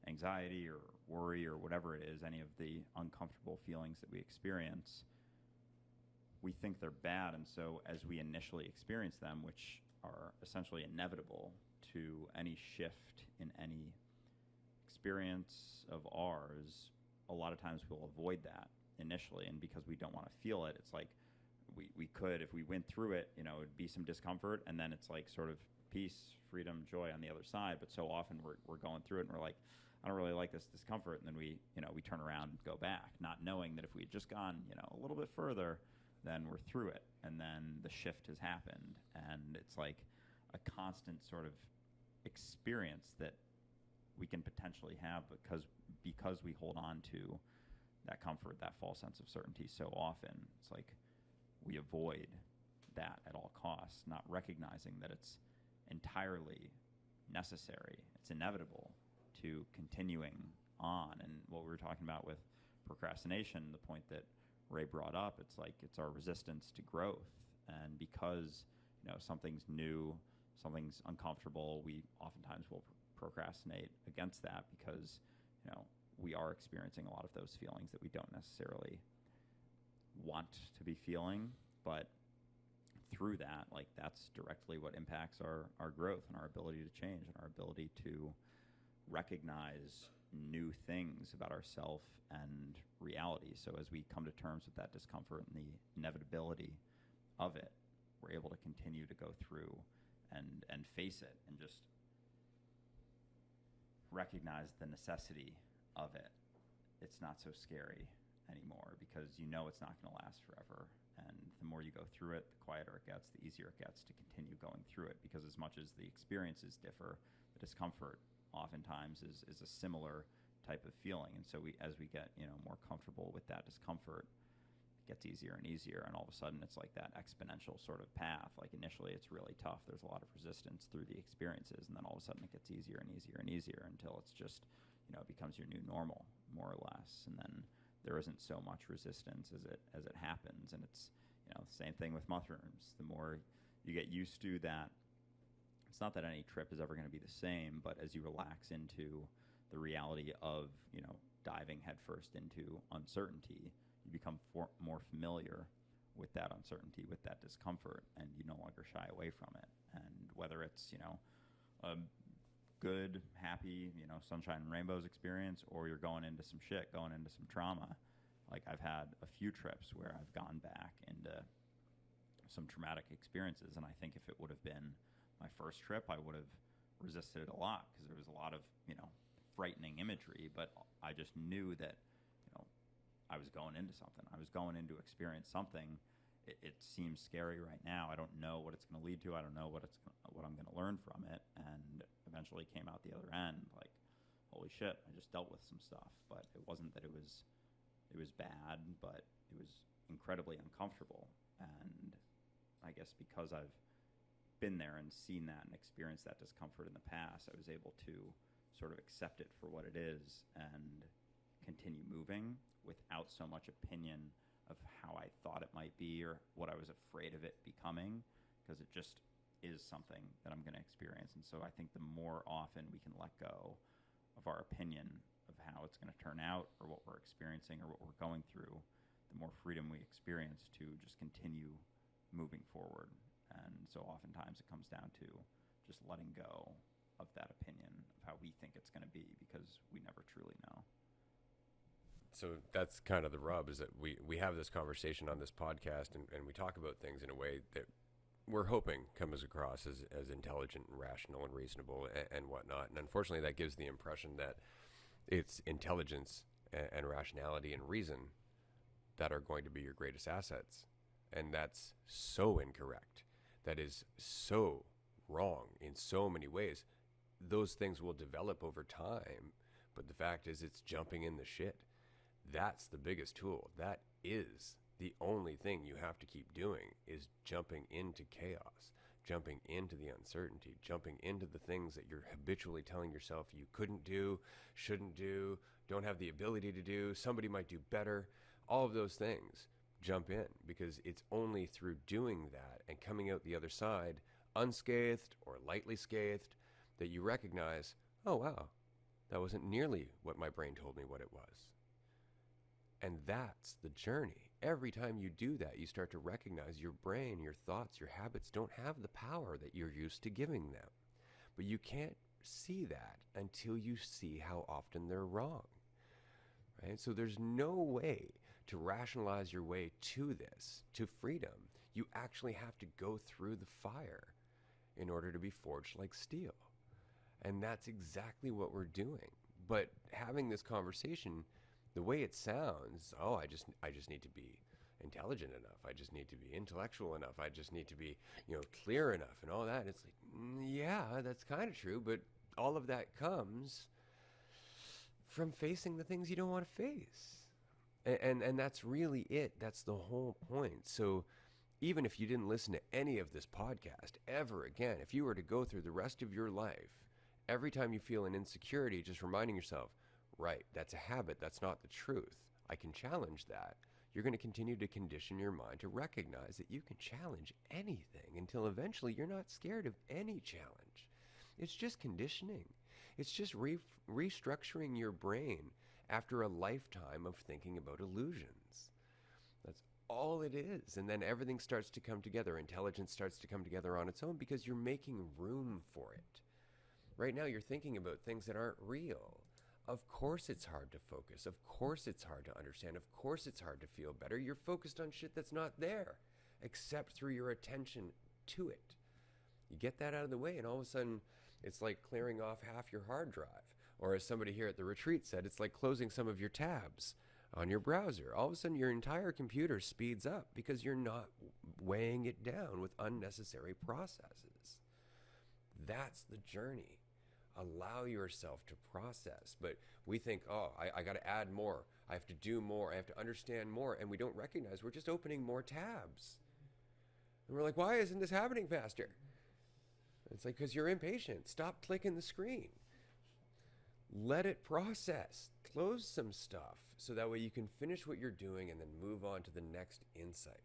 anxiety or worry or whatever it is, any of the uncomfortable feelings that we experience, we think they're bad. And so as we initially experience them, which are essentially inevitable to any shift in any experience of ours, a lot of times we'll avoid that initially. And because we don't want to feel it, it's like we could, if we went through it, it'd be some discomfort, and then it's like sort of peace, freedom, joy on the other side. But so often we're going through it and we're like, I don't really like this discomfort. And then we turn around and go back, not knowing that if we had just gone, a little bit further, then we're through it. And then the shift has happened. And it's like a constant sort of experience that we can potentially have because we hold on to that comfort, that false sense of certainty so often. It's like we avoid that at all costs, not recognizing that it's entirely necessary. It's inevitable to continuing on. And what we were talking about with procrastination, the point that Ray brought up, it's like it's our resistance to growth. And because something's new, something's uncomfortable, we oftentimes will procrastinate against that because we are experiencing a lot of those feelings that we don't necessarily want to be feeling. But through that, like, that's directly what impacts our growth and our ability to change and our ability to recognize new things about ourselves and reality. So as we come to terms with that discomfort and the inevitability of it, we're able to continue to go through and face it and just recognize the necessity of it. It's not so scary anymore because it's not going to last forever. And the more you go through it, the quieter it gets, the easier it gets to continue going through it, because as much as the experiences differ, the discomfort oftentimes is a similar type of feeling. And so as we get more comfortable with that discomfort, it gets easier and easier, and all of a sudden it's like that exponential sort of path. Like initially it's really tough, there's a lot of resistance through the experiences, and then all of a sudden it gets easier and easier and easier until it's just it becomes your new normal, more or less. And then there isn't so much resistance as it happens. And it's the same thing with mushrooms. The more you get used to that, it's not that any trip is ever going to be the same, but as you relax into the reality of diving headfirst into uncertainty, you become more familiar with that uncertainty, with that discomfort, and you no longer shy away from it. And whether it's a good, happy, sunshine and rainbows experience, or you're going into some shit, going into some trauma. Like I've had a few trips where I've gone back into some traumatic experiences, and I think if it would have been my first trip, I would have resisted it a lot because there was a lot of, frightening imagery, but I just knew that, I was going into something. I was going in to experience something. It seems scary right now. I don't know what it's going to lead to. I don't know what I'm going to learn from it. And eventually came out the other end like, holy shit, I just dealt with some stuff. But it wasn't that it was bad, but it was incredibly uncomfortable. And I guess because I've been there and seen that and experienced that discomfort in the past, I was able to sort of accept it for what it is and continue moving without so much opinion of how I thought it might be or what I was afraid of it becoming, because it just is something that I'm going to experience. And so I think the more often we can let go of our opinion of how it's going to turn out or what we're experiencing or what we're going through, the more freedom we experience to just continue moving forward. And so oftentimes it comes down to just letting go of that opinion of how we think it's going to be, because we never truly know. So that's kind of the rub, is that we have this conversation on this podcast and we talk about things in a way that we're hoping comes across as intelligent and rational and reasonable and whatnot. And unfortunately, that gives the impression that it's intelligence and rationality and reason that are going to be your greatest assets. And that's so incorrect. That is so wrong in so many ways. Those things will develop over time, but the fact is it's jumping in the shit. That's the biggest tool. That is the only thing you have to keep doing, is jumping into chaos, jumping into the uncertainty, jumping into the things that you're habitually telling yourself you couldn't do, shouldn't do, don't have the ability to do, somebody might do better. All of those things, jump in, because it's only through doing that and coming out the other side unscathed or lightly scathed, that you recognize, oh wow, that wasn't nearly what my brain told me what it was. And that's the journey. Every time you do that, you start to recognize your brain, your thoughts, your habits don't have the power that you're used to giving them. But you can't see that until you see how often they're wrong. Right? So there's no way to rationalize your way to this, to freedom. You actually have to go through the fire in order to be forged like steel. And that's exactly what we're doing. But having this conversation, the way it sounds, oh, I just need to be intelligent enough. I just need to be intellectual enough. I just need to be, clear enough and all that. It's like, yeah, that's kind of true, but all of that comes from facing the things you don't want to face. And that's really it. That's the whole point. So even if you didn't listen to any of this podcast ever again, if you were to go through the rest of your life, every time you feel an insecurity, just reminding yourself, right, that's a habit, that's not the truth. I can challenge that. You're going to continue to condition your mind to recognize that you can challenge anything until eventually you're not scared of any challenge. It's just conditioning. It's just restructuring your brain after a lifetime of thinking about illusions. That's all it is. And then everything starts to come together. Intelligence starts to come together on its own because you're making room for it. Right now, you're thinking about things that aren't real. Of course it's hard to focus. Of course it's hard to understand. Of course it's hard to feel better. You're focused on shit that's not there, except through your attention to it. You get that out of the way, and all of a sudden, it's like clearing off half your hard drive. Or as somebody here at the retreat said, it's like closing some of your tabs on your browser. All of a sudden, your entire computer speeds up because you're not weighing it down with unnecessary processes. That's the journey. Allow yourself to process. But we think, oh, I got to add more. I have to do more. I have to understand more. And we don't recognize we're just opening more tabs. And we're like, why isn't this happening faster? It's like, because you're impatient. Stop clicking the screen. Let it process. Close some stuff so that way you can finish what you're doing and then move on to the next insight.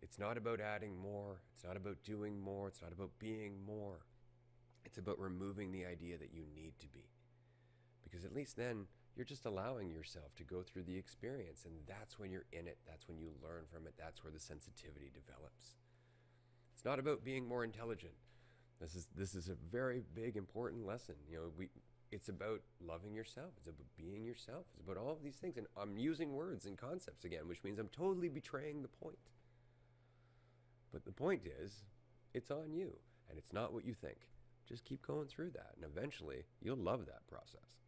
It's not about adding more. It's not about doing more. It's not about being more. It's about removing the idea that you need to be. Because at least then, you're just allowing yourself to go through the experience. And that's when you're in it. That's when you learn from it. That's where the sensitivity develops. It's not about being more intelligent. This is a very big, important lesson. It's about loving yourself. It's about being yourself. It's about all of these things. And I'm using words and concepts again, which means I'm totally betraying the point. But the point is, it's on you. And it's not what you think. Just keep going through that, and eventually you'll love that process.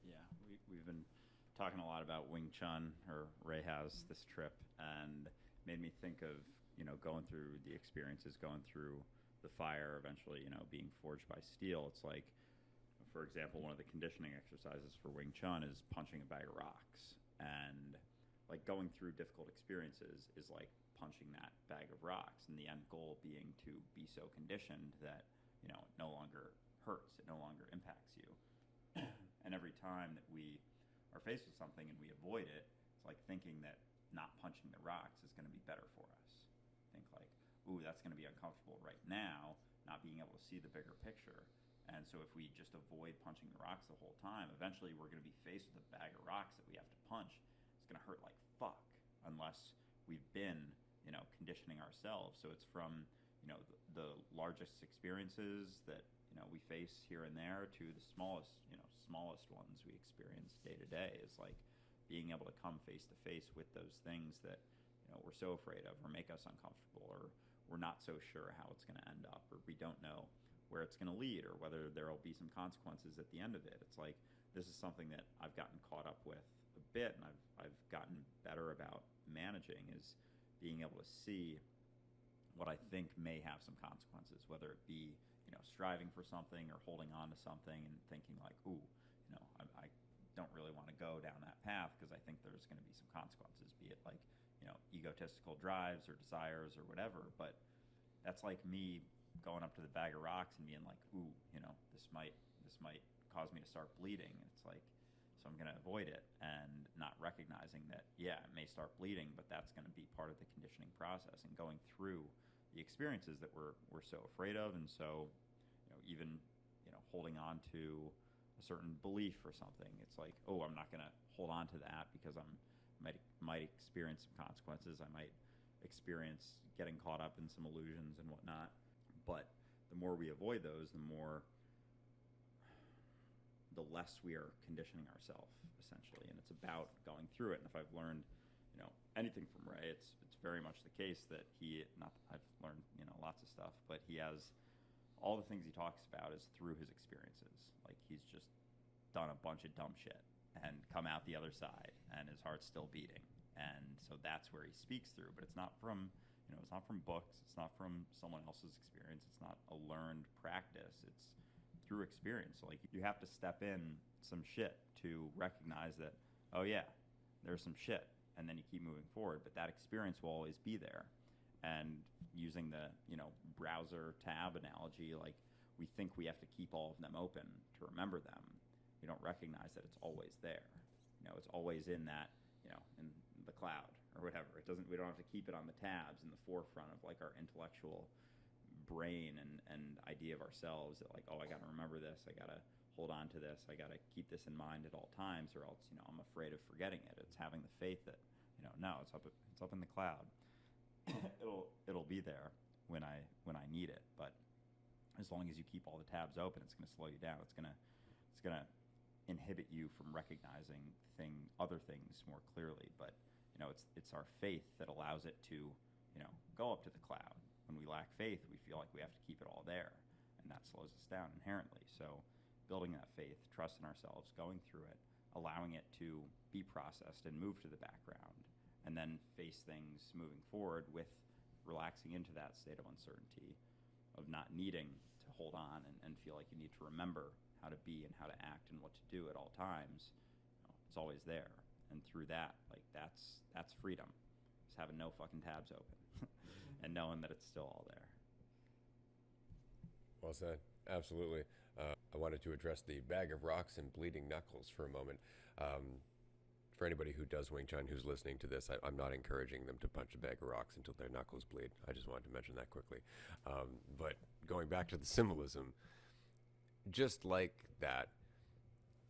Yeah, we've been talking a lot about Wing Chun, or Ray has this trip, and made me think of, going through the experiences, going through the fire, eventually, being forged by steel. It's like, for example, one of the conditioning exercises for Wing Chun is punching a bag of rocks. And like going through difficult experiences is like punching that bag of rocks, and the end goal being to be so conditioned that it no longer hurts, it no longer impacts you. And every time that we are faced with something and we avoid it, it's like thinking that not punching the rocks is going to be better for us. Think like, ooh, that's going to be uncomfortable right now, not being able to see the bigger picture. And so if we just avoid punching the rocks the whole time, eventually we're going to be faced with a bag of rocks that we have to punch. It's going to hurt like fuck unless we've been conditioning ourselves. So it's from the largest experiences that we face here and there to the smallest ones we experience day to day. Is like being able to come face to face with those things that we're so afraid of, or make us uncomfortable, or we're not so sure how it's going to end up, or we don't know where it's going to lead, or whether there will be some consequences at the end of it. It's like, this is something that I've gotten caught up with a bit, and I've gotten better about managing, is being able to see what I think may have some consequences, whether it be striving for something or holding on to something and thinking like, ooh, I don't really want to go down that path because I think there's going to be some consequences, be it like egotistical drives or desires or whatever. But that's like me going up to the bag of rocks and being like, ooh, this might cause me to start bleeding. And it's like, so I'm going to avoid it, and not recognizing that, yeah, it may start bleeding, but that's going to be part of the conditioning process. And going through, the experiences that we're so afraid of. And so, even, holding on to a certain belief or something, it's like, oh, I'm not going to hold on to that because might experience some consequences. I might experience getting caught up in some illusions and whatnot. But the more we avoid those, the less we are conditioning ourselves, essentially. And it's about going through it. And if I've learned, anything from Ray, it's very much the case that I've learned, lots of stuff, but he has all the things he talks about is through his experiences. Like, he's just done a bunch of dumb shit and come out the other side, and his heart's still beating. And so that's where he speaks through. But it's not from, it's not from books. It's not from someone else's experience. It's not a learned practice. It's through experience. So, like, you have to step in some shit to recognize that, oh yeah, there's some shit. And then you keep moving forward. But that experience will always be there. And using the, browser tab analogy, like, we think we have to keep all of them open to remember them. We don't recognize that it's always there. It's always in that, in the cloud or whatever. We don't have to keep it on the tabs in the forefront of, like, our intellectual brain and idea of ourselves that, like, oh, I got to remember this. I got to hold on to this. I got to keep this in mind at all times, or else, I'm afraid of forgetting it. It's having the faith that, no, it's up in the cloud. it'll be there when I need it. But as long as you keep all the tabs open, it's going to slow you down. It's going to inhibit you from recognizing other things more clearly. But it's our faith that allows it to go up to the cloud. When we lack faith, we feel like we have to keep it all there, and that slows us down inherently. So building that faith, trust in ourselves, going through it, allowing it to be processed and move to the background, and then face things moving forward with relaxing into that state of uncertainty, of not needing to hold on and feel like you need to remember how to be and how to act and what to do at all times. It's always there. And through that, like, that's freedom. Just having no fucking tabs open and knowing that it's still all there. Well said. Absolutely. I wanted to address the bag of rocks and bleeding knuckles for a moment. For anybody who does Wing Chun who's listening to this, I'm not encouraging them to punch a bag of rocks until their knuckles bleed. I just wanted to mention that quickly. But going back to the symbolism, just like that,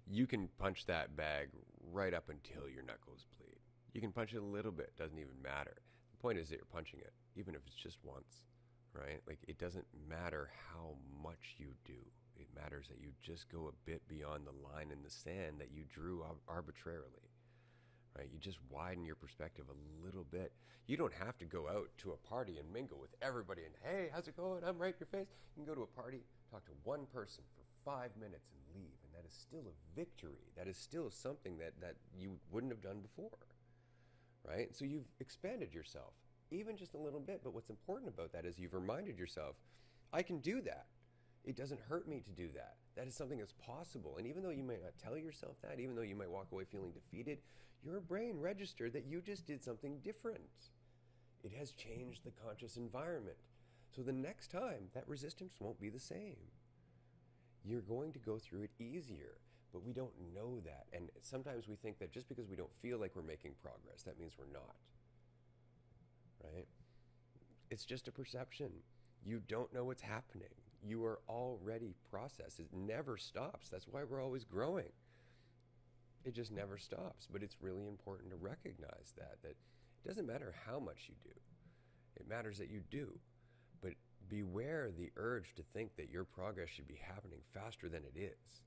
you can punch that bag right up until your knuckles bleed. You can punch it a little bit, doesn't even matter. The point is that you're punching it, even if it's just once, right? Like, it doesn't matter how much you do. It matters that you just go a bit beyond the line in the sand that you drew arbitrarily. Right? You just widen your perspective a little bit. You don't have to go out to a party and mingle with everybody and, hey, how's it going? I'm right in your face. You can go to a party, talk to one person for 5 minutes and leave. And that is still a victory. That is still something that you wouldn't have done before. Right? So you've expanded yourself, even just a little bit. But what's important about that is you've reminded yourself, I can do that. It doesn't hurt me to do that. That is something that's possible. And even though you may not tell yourself that, even though you might walk away feeling defeated, your brain registered that you just did something different. It has changed the conscious environment. So the next time, that resistance won't be the same. You're going to go through it easier, but we don't know that. And sometimes we think that just because we don't feel like we're making progress, that means we're not. Right? It's just a perception. You don't know what's happening. You are already processed. It never stops. That's why we're always growing. It just never stops. But it's really important to recognize that it doesn't matter how much you do. It matters that you do. But beware the urge to think that your progress should be happening faster than it is.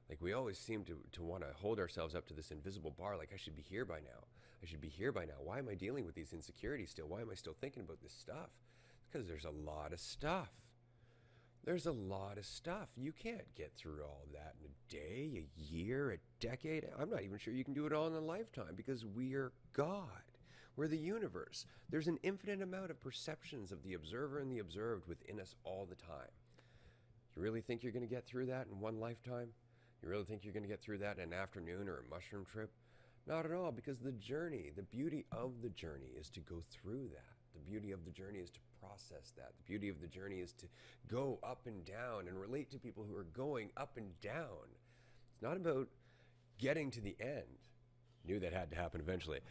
Like, we always seem to want to hold ourselves up to this invisible bar, like, I should be here by now. I should be here by now. Why am I dealing with these insecurities still? Why am I still thinking about this stuff? Because there's a lot of stuff. There's a lot of stuff. You can't get through all of that in a day, a year, a decade. I'm not even sure you can do it all in a lifetime, because we're God. We're the universe. There's an infinite amount of perceptions of the observer and the observed within us all the time. You really think you're going to get through that in one lifetime? You really think you're going to get through that in an afternoon or a mushroom trip? Not at all, because the journey, the beauty of the journey is to go through that. The beauty of the journey is to process that. The beauty of the journey is to go up and down and relate to people who are going up and down. It's not about getting to the end. Knew that had to happen eventually.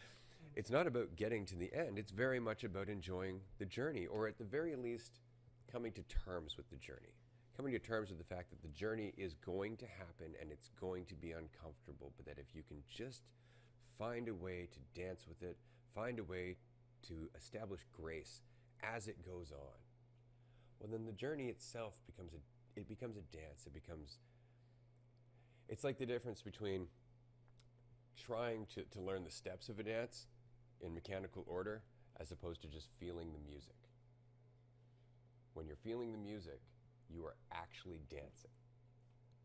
it's not about getting to the end. It's very much about enjoying the journey, or at the very least, coming to terms with the journey. Coming to terms with the fact that the journey is going to happen and it's going to be uncomfortable, but that if you can just find a way to dance with it, find a way to establish grace as it goes on, well, then the journey itself becomes a dance. It's like the difference between trying to learn the steps of a dance in mechanical order as opposed to just feeling the music. When you're feeling the music, you are actually dancing.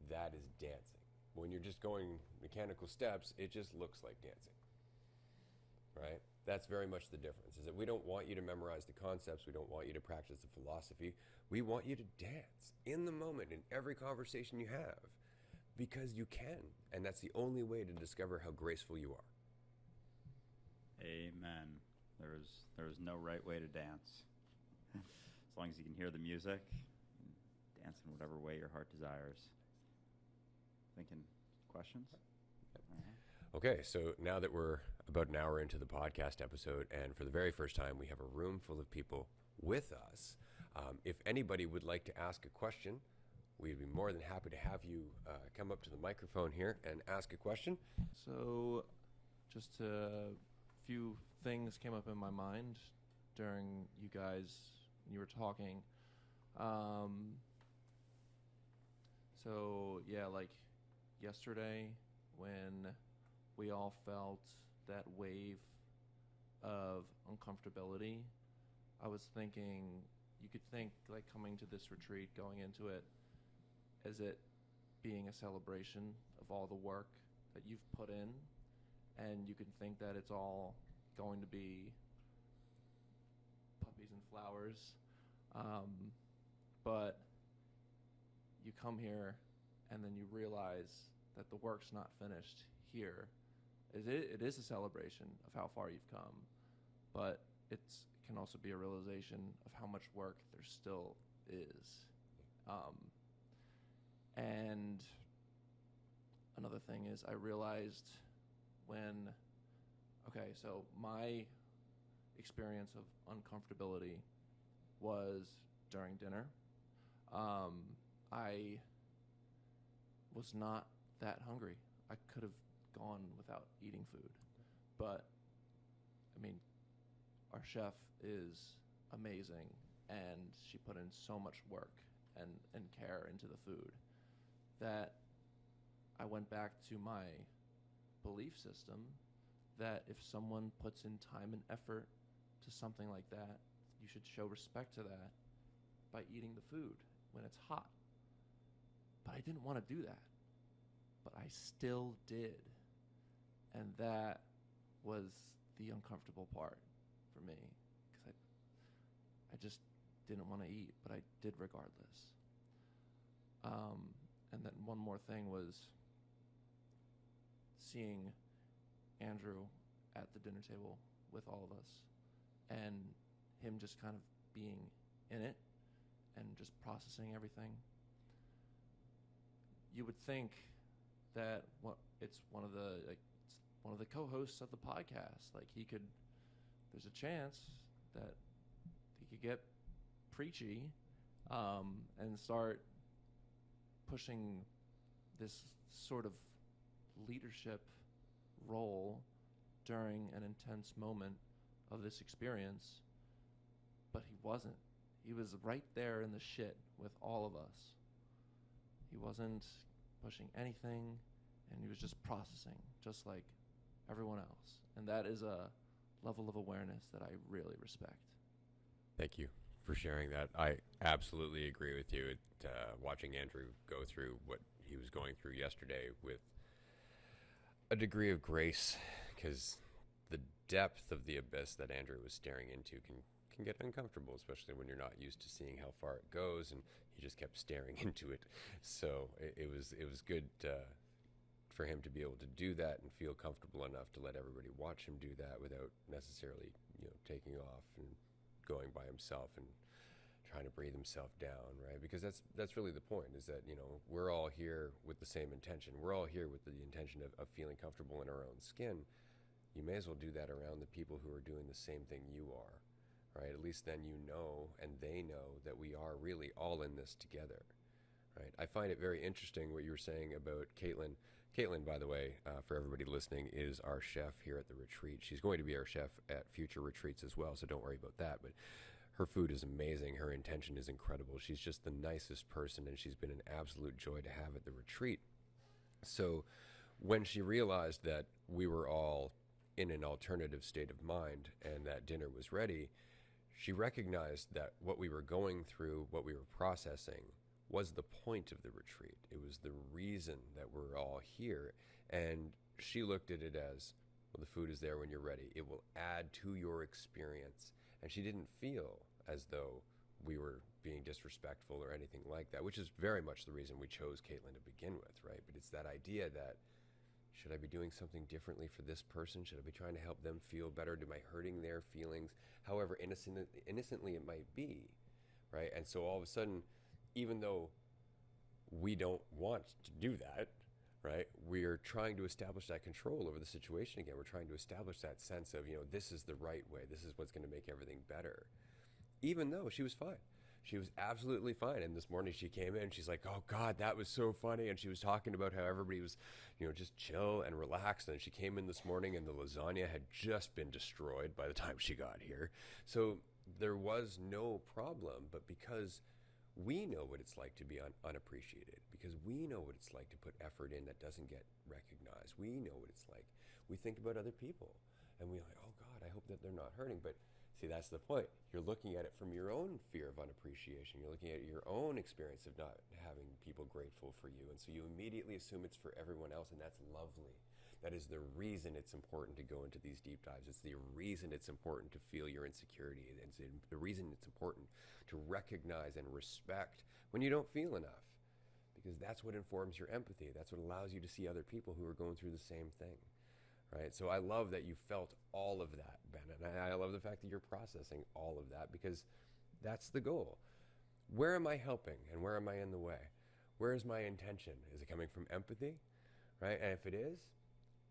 That is dancing. When you're just going mechanical steps, it just looks like dancing, right? That's very much the difference, is that we don't want you to memorize the concepts. We don't want you to practice the philosophy. We want you to dance in the moment in every conversation you have, because you can, and that's the only way to discover how graceful you are. Amen. There is no right way to dance. As long as you can hear the music, dance in whatever way your heart desires. Thinking questions? Okay, so now that we're about an hour into the podcast episode, and for the very first time, we have a room full of people with us. If anybody would like to ask a question, we'd be more than happy to have you come up to the microphone here and ask a question. So, just a few things came up in my mind during you were talking. So, yeah, like yesterday when we all felt that wave of uncomfortability, I was thinking, you could think like coming to this retreat, going into it, as it being a celebration of all the work that you've put in, and you can think that it's all going to be puppies and flowers, but you come here and then you realize that the work's not finished here. It is a celebration of how far you've come, but it can also be a realization of how much work there still is. And another thing is, I realized so my experience of uncomfortability was during dinner. I was not that hungry. I could have gone without eating food, but I mean, our chef is amazing, and she put in so much work and care into the food that I went back to my belief system that if someone puts in time and effort to something like that, you should show respect to that by eating the food when it's hot. But I didn't want to do that. But I still did. And that was the uncomfortable part for me, because I just didn't want to eat, but I did regardless. And then one more thing was seeing Andrew at the dinner table with all of us, and him just kind of being in it and just processing everything. You would think that it's one of the co-hosts of the podcast. Like there's a chance that he could get preachy and start pushing this sort of leadership role during an intense moment of this experience, but he wasn't. He was right there in the shit with all of us. He wasn't pushing anything, and he was just processing, just like everyone else. And that is a level of awareness that I really respect. Thank you for sharing that. I absolutely agree with you. Watching Andrew go through what he was going through yesterday with a degree of grace, because the depth of the abyss that Andrew was staring into can get uncomfortable, especially when you're not used to seeing how far it goes, and he just kept staring into it. So it was good for him to be able to do that and feel comfortable enough to let everybody watch him do that without necessarily, taking off and going by himself and trying to breathe himself down, right? Because that's really the point, is that, we're all here with the same intention. We're all here with the intention of feeling comfortable in our own skin. you may as well do that around the people who are doing the same thing you are, right? At least then you know and they know that we are really all in this together, right? I find it very interesting what you were saying about Caitlin. Caitlin, by the way, for everybody listening, is our chef here at the retreat. She's going to be our chef at future retreats as well, so don't worry about that. But her food is amazing. Her intention is incredible. She's just the nicest person, and she's been an absolute joy to have at the retreat. So when she realized that we were all in an alternative state of mind and that dinner was ready, she recognized that what we were going through, what we were processing, was the point of the retreat. It was the reason that we're all here. And she looked at it as, well, the food is there when you're ready. It will add to your experience. And she didn't feel as though we were being disrespectful or anything like that, which is very much the reason we chose Caitlin to begin with, right? But it's that idea that, should I be doing something differently for this person? Should I be trying to help them feel better? Am I hurting their feelings? However innocently it might be, right? And so all of a sudden, even though we don't want to do that, right, we're trying to establish that control over the situation again. We're trying to establish that sense of, this is the right way. This is what's going to make everything better. Even though she was fine. She was absolutely fine. And this morning she came in, she's like, oh God, that was so funny. And she was talking about how everybody was, just chill and relaxed. And she came in this morning and the lasagna had just been destroyed by the time she got here. So there was no problem, but because we know what it's like to be unappreciated, because we know what it's like to put effort in that doesn't get recognized. We know what it's like. We think about other people and we're like, oh God, I hope that they're not hurting. But see, that's the point. You're looking at it from your own fear of unappreciation. You're looking at your own experience of not having people grateful for you. And so you immediately assume it's for everyone else, and that's lovely. That is the reason it's important to go into these deep dives. It's the reason it's important to feel your insecurity. It's the reason it's important to recognize and respect when you don't feel enough, because that's what informs your empathy. That's what allows you to see other people who are going through the same thing. Right? So I love that you felt all of that, Ben, and I love the fact that you're processing all of that, because that's the goal. Where am I helping and where am I in the way? Where is my intention? Is it coming from empathy? Right? And if it is,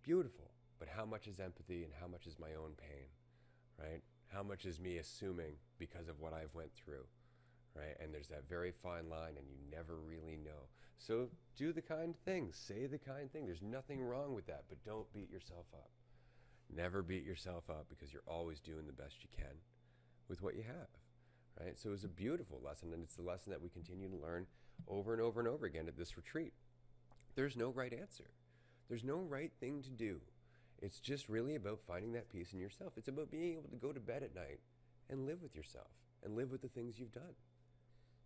beautiful. But how much is empathy and how much is my own pain? Right? How much is me assuming because of what I've went through? Right? And there's that very fine line, and you never really know. So do the kind thing, say the kind thing. There's nothing wrong with that, but don't beat yourself up. Never beat yourself up, because you're always doing the best you can with what you have, right? So it's a beautiful lesson, and it's the lesson that we continue to learn over and over and over again at this retreat. There's no right answer. There's no right thing to do. It's just really about finding that peace in yourself. It's about being able to go to bed at night and live with yourself and live with the things you've done.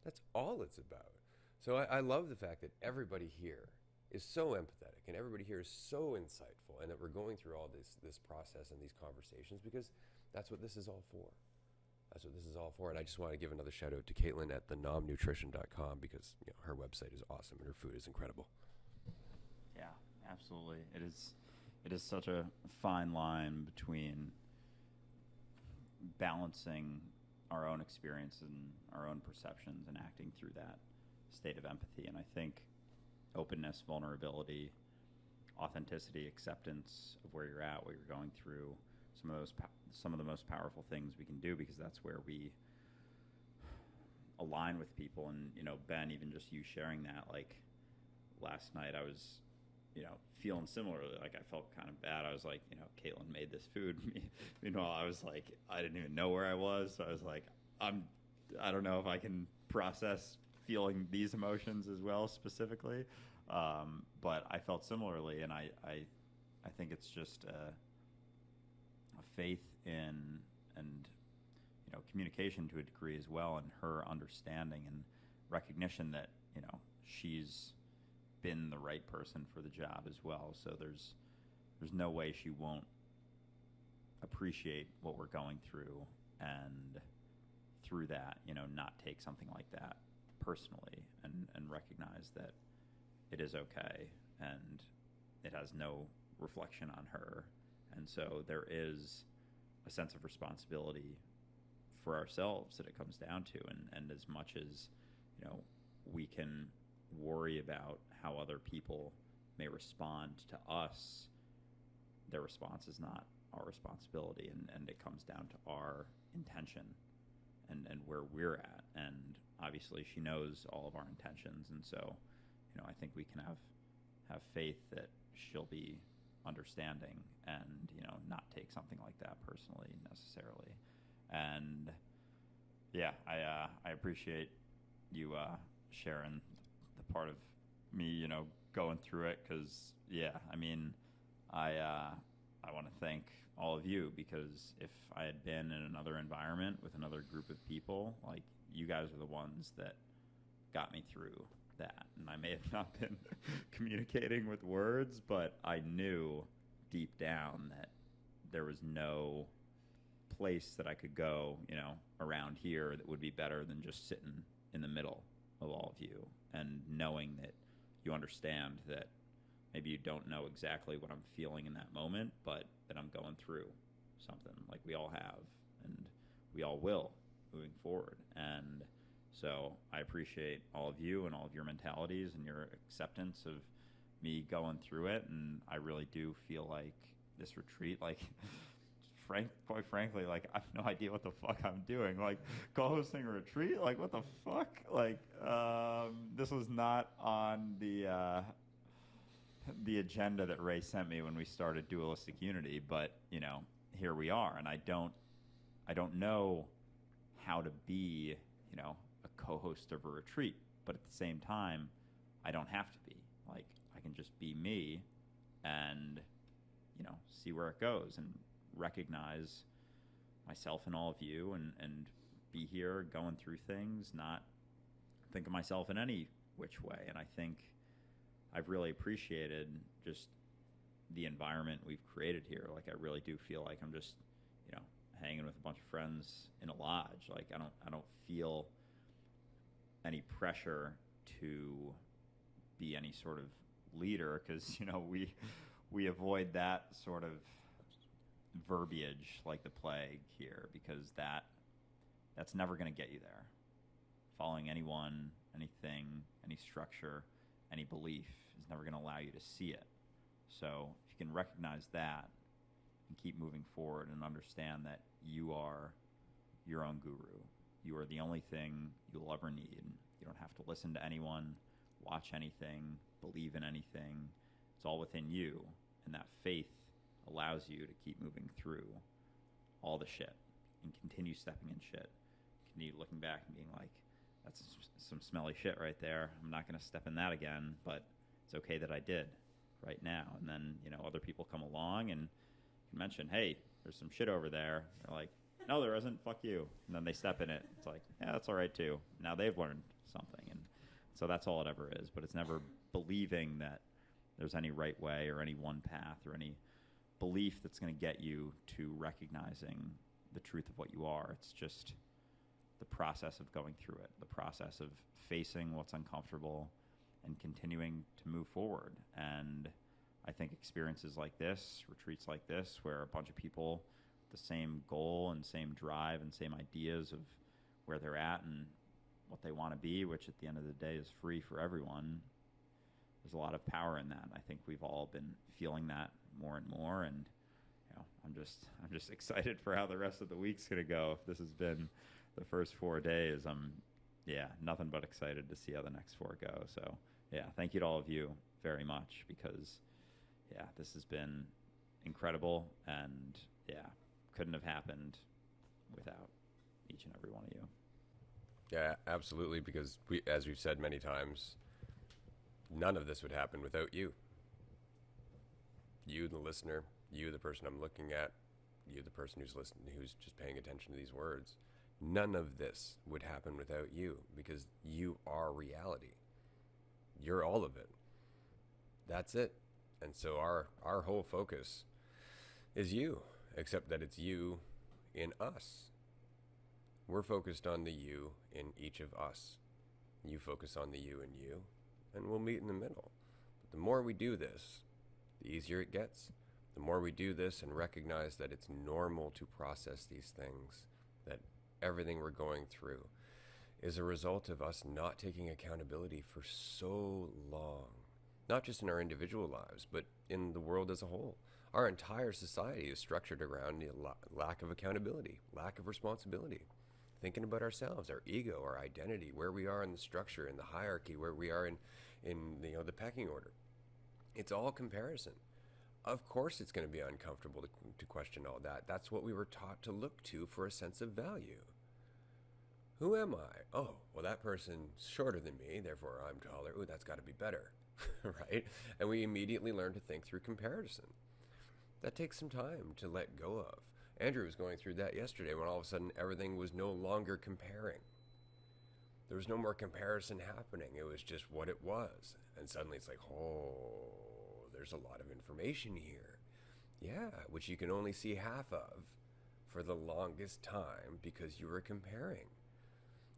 That's all it's about. So I love the fact that everybody here is so empathetic and everybody here is so insightful, and that we're going through all this process and these conversations, because that's what this is all for. That's what this is all for. And I just want to give another shout out to Caitlin at thenomnutrition.com, because her website is awesome and her food is incredible. Yeah, absolutely. It is such a fine line between balancing our own experience and our own perceptions and acting through that state of empathy. And I think openness, vulnerability, authenticity, acceptance of where you're at, what you're going through, some of the most powerful things we can do, because that's where we align with people. And Ben, even just you sharing that, like last night I was feeling similarly. Like I felt kind of bad. I was like, Caitlin made this food. Meanwhile, I was like, I didn't even know where I was. So I was like, I don't know if I can process feeling these emotions as well specifically. But I felt similarly, and I think it's just a faith in and communication to a degree as well, and her understanding and recognition that she's been the right person for the job as well. So there's no way she won't appreciate what we're going through, and through that, not take something like that personally, and recognize that it is okay and it has no reflection on her. And so there is a sense of responsibility for ourselves that it comes down to, and as much as we can worry about how other people may respond to us, their response is not our responsibility, and it comes down to our intention and where we're at. And obviously she knows all of our intentions, and so, you know, I think we can have faith that she'll be understanding and, you know, not take something like that personally necessarily. And yeah, I appreciate you sharing the part of me, you know, going through it, because yeah, I mean, I want to thank all of you, because if I had been in another environment with another group of people, like, you guys are the ones that got me through that. And I may have not been communicating with words, but I knew deep down that there was no place that I could go, you know, around here that would be better than just sitting in the middle of all of you, and knowing that you understand that maybe you don't know exactly what I'm feeling in that moment, but that I'm going through something, like we all have, and we all will moving forward. And so I appreciate all of you and all of your mentalities and your acceptance of me going through it. And I really do feel like this retreat, like, quite frankly, like, I have no idea what the fuck I'm doing. Like, co-hosting a retreat, like, what the fuck? Like, this was not on the agenda that Ray sent me when we started Dualistic Unity, but, you know, here we are. And I don't know how to be, you know, a co-host of a retreat, but at the same time, I don't have to be. Like, I can just be me and, you know, see where it goes, and recognize myself and all of you, and be here going through things, not think of myself in any which way. And I think I've really appreciated just the environment we've created here. Like, I really do feel like I'm just, you know, hanging with a bunch of friends in a lodge. Like, I don't feel any pressure to be any sort of leader, because, you know, we avoid that sort of verbiage like the plague here, because that's never going to get you there. Following anyone, anything, any structure, any belief is never going to allow you to see it. So if you can recognize that and keep moving forward, and understand that you are your own guru, you are the only thing you'll ever need. You don't have to listen to anyone, watch anything, believe in anything. It's all within you, and that faith allows you to keep moving through all the shit and continue stepping in shit. Continue looking back and being like, that's some smelly shit right there. I'm not going to step in that again, but it's okay that I did right now. And then, you know, other people come along and mention, hey, there's some shit over there. They're like, no, there isn't. Fuck you. And then they step in it. It's like, yeah, that's all right too. Now they've learned something. And so that's all it ever is. But it's never believing that there's any right way or any one path or any belief that's going to get you to recognizing the truth of what you are. It's just the process of going through it, the process of facing what's uncomfortable and continuing to move forward. And I think experiences like this, retreats like this, where a bunch of people with the same goal and same drive and same ideas of where they're at and what they want to be, which at the end of the day is free for everyone, there's a lot of power in that. And I think we've all been feeling that more and more. And, you know, I'm just excited for how the rest of the week's going to go. If this has been the first 4 days, I'm, yeah, nothing but excited to see how the next 4 go. So, yeah, thank you to all of you very much, because, yeah, this has been incredible, and, yeah, couldn't have happened without each and every one of you. Yeah, absolutely, because as we've said many times, none of this would happen without you. You, the listener, you, the person I'm looking at, you, the person who's listening, who's just paying attention to these words. None of this would happen without you, because you are reality. You're all of it. That's it. And so our whole focus is you, except that it's you in us. We're focused on the you in each of us. You focus on the you in you, and we'll meet in the middle. But the more we do this, the easier it gets. The more we do this and recognize that it's normal to process these things, that everything we're going through is a result of us not taking accountability for so long, not just in our individual lives, but in the world as a whole. Our entire society is structured around the lack of accountability, lack of responsibility. Thinking about ourselves, our ego, our identity, where we are in the structure, in the hierarchy, where we are in the pecking order. It's all comparison. Of course it's going to be uncomfortable to question all that. That's what we were taught to look to for a sense of value. Who am I? Oh, well, that person's shorter than me, therefore I'm taller. Ooh, that's got to be better, right? And we immediately learn to think through comparison. That takes some time to let go of. Andrew was going through that yesterday when all of a sudden everything was no longer comparing. There was no more comparison happening. It was just what it was. And suddenly it's like, oh, there's a lot of information here. Yeah, which you can only see half of for the longest time because you were comparing.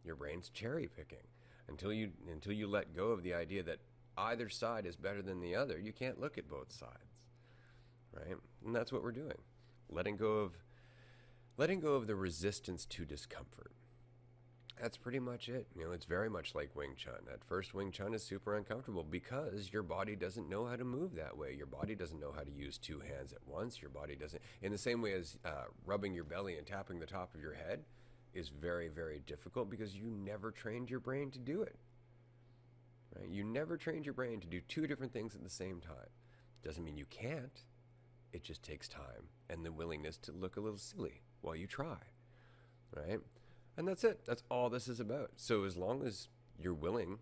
Your brain's cherry picking. Until you let go of the idea that either side is better than the other, you can't look at both sides. Right? And that's what we're doing. Letting go of the resistance to discomfort. That's pretty much it. It's very much like Wing Chun. At first, Wing Chun is super uncomfortable because your body doesn't know how to move that way. Your body doesn't know how to use two hands at once. Your body doesn't. In the same way as rubbing your belly and tapping the top of your head is very, very difficult because you never trained your brain to do it. Right? You never trained your brain to do two different things at the same time. Doesn't mean you can't. It just takes time and the willingness to look a little silly while you try. Right? And that's it. That's all this is about. So as long as you're willing,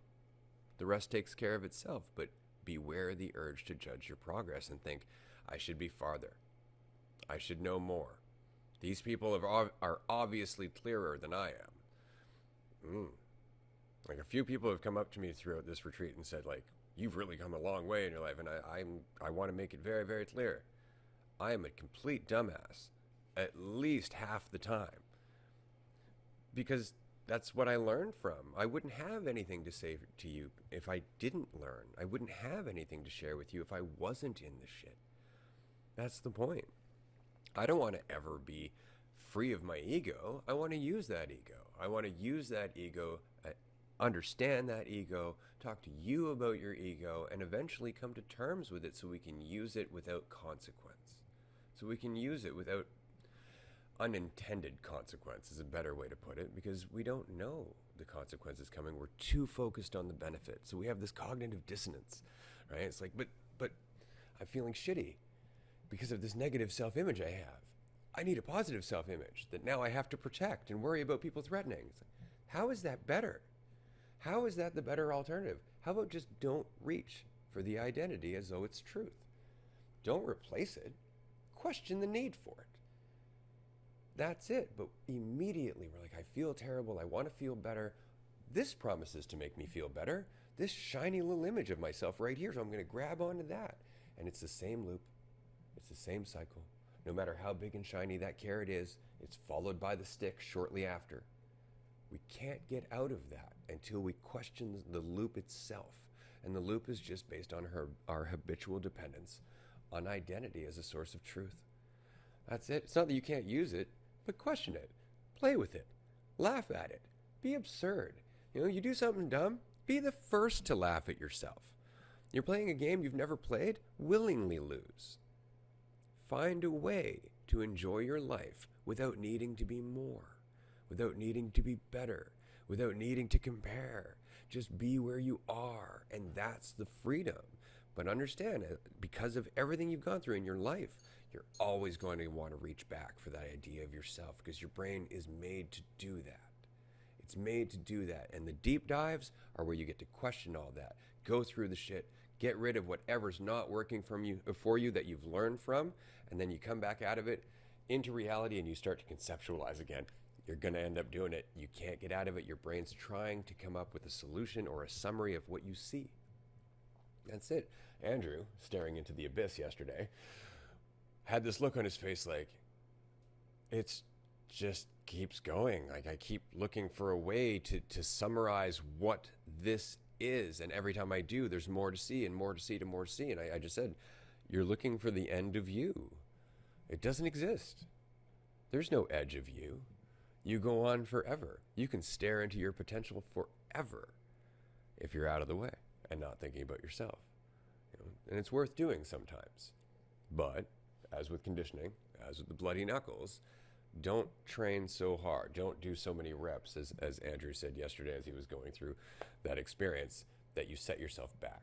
the rest takes care of itself. But beware the urge to judge your progress and think, I should be farther. I should know more. These people are obviously clearer than I am. Like a few people have come up to me throughout this retreat and said, like, you've really come a long way in your life. And I want to make it very, very clear. I am a complete dumbass at least half the time. Because that's what I learned from. I wouldn't have anything to say to you if I didn't learn. I wouldn't have anything to share with you if I wasn't in the shit. That's the point. I don't want to ever be free of my ego. I want to use that ego. I want to use that ego, understand that ego, talk to you about your ego, and eventually come to terms with it so we can use it without consequence. So we can use it without unintended consequence is a better way to put it, because we don't know the consequences coming. We're too focused on the benefit. So we have this cognitive dissonance, right? It's like, but I'm feeling shitty because of this negative self-image I have. I need a positive self-image that now I have to protect and worry about people threatening. It's like, how is that better? How is that the better alternative? How about just don't reach for the identity as though it's truth? Don't replace it. Question the need for it. That's it. But immediately we're like, I feel terrible. I want to feel better. This promises to make me feel better. This shiny little image of myself right here. So I'm going to grab onto that. And it's the same loop. It's the same cycle. No matter how big and shiny that carrot is, it's followed by the stick shortly after. We can't get out of that until we question the loop itself. And the loop is just based on our habitual dependence on identity as a source of truth. That's it. It's not that you can't use it, but question it. Play with it. Laugh at it. Be absurd. You do something dumb, be the first to laugh at yourself. You're playing a game you've never played, willingly lose. Find a way to enjoy your life without needing to be more, without needing to be better, without needing to compare. Just be where you are, and that's the freedom. But understand, because of everything you've gone through in your life, you're always going to want to reach back for that idea of yourself, because your brain is made to do that. It's made to do that. And the deep dives are where you get to question all that. Go through the shit. Get rid of whatever's not working for you that you've learned from, and then you come back out of it into reality and you start to conceptualize again. You're going to end up doing it. You can't get out of it. Your brain's trying to come up with a solution or a summary of what you see. That's it. Andrew, staring into the abyss yesterday, had this look on his face like, it's just keeps going. Like, I keep looking for a way to summarize what this is. And every time I do, there's more to see and more to see and more to see. And I just said, you're looking for the end of you. It doesn't exist. There's no edge of you. You go on forever. You can stare into your potential forever if you're out of the way and not thinking about yourself. And it's worth doing sometimes. But as with conditioning, as with the bloody knuckles, don't train so hard. Don't do so many reps, as Andrew said yesterday as he was going through that experience, that you set yourself back.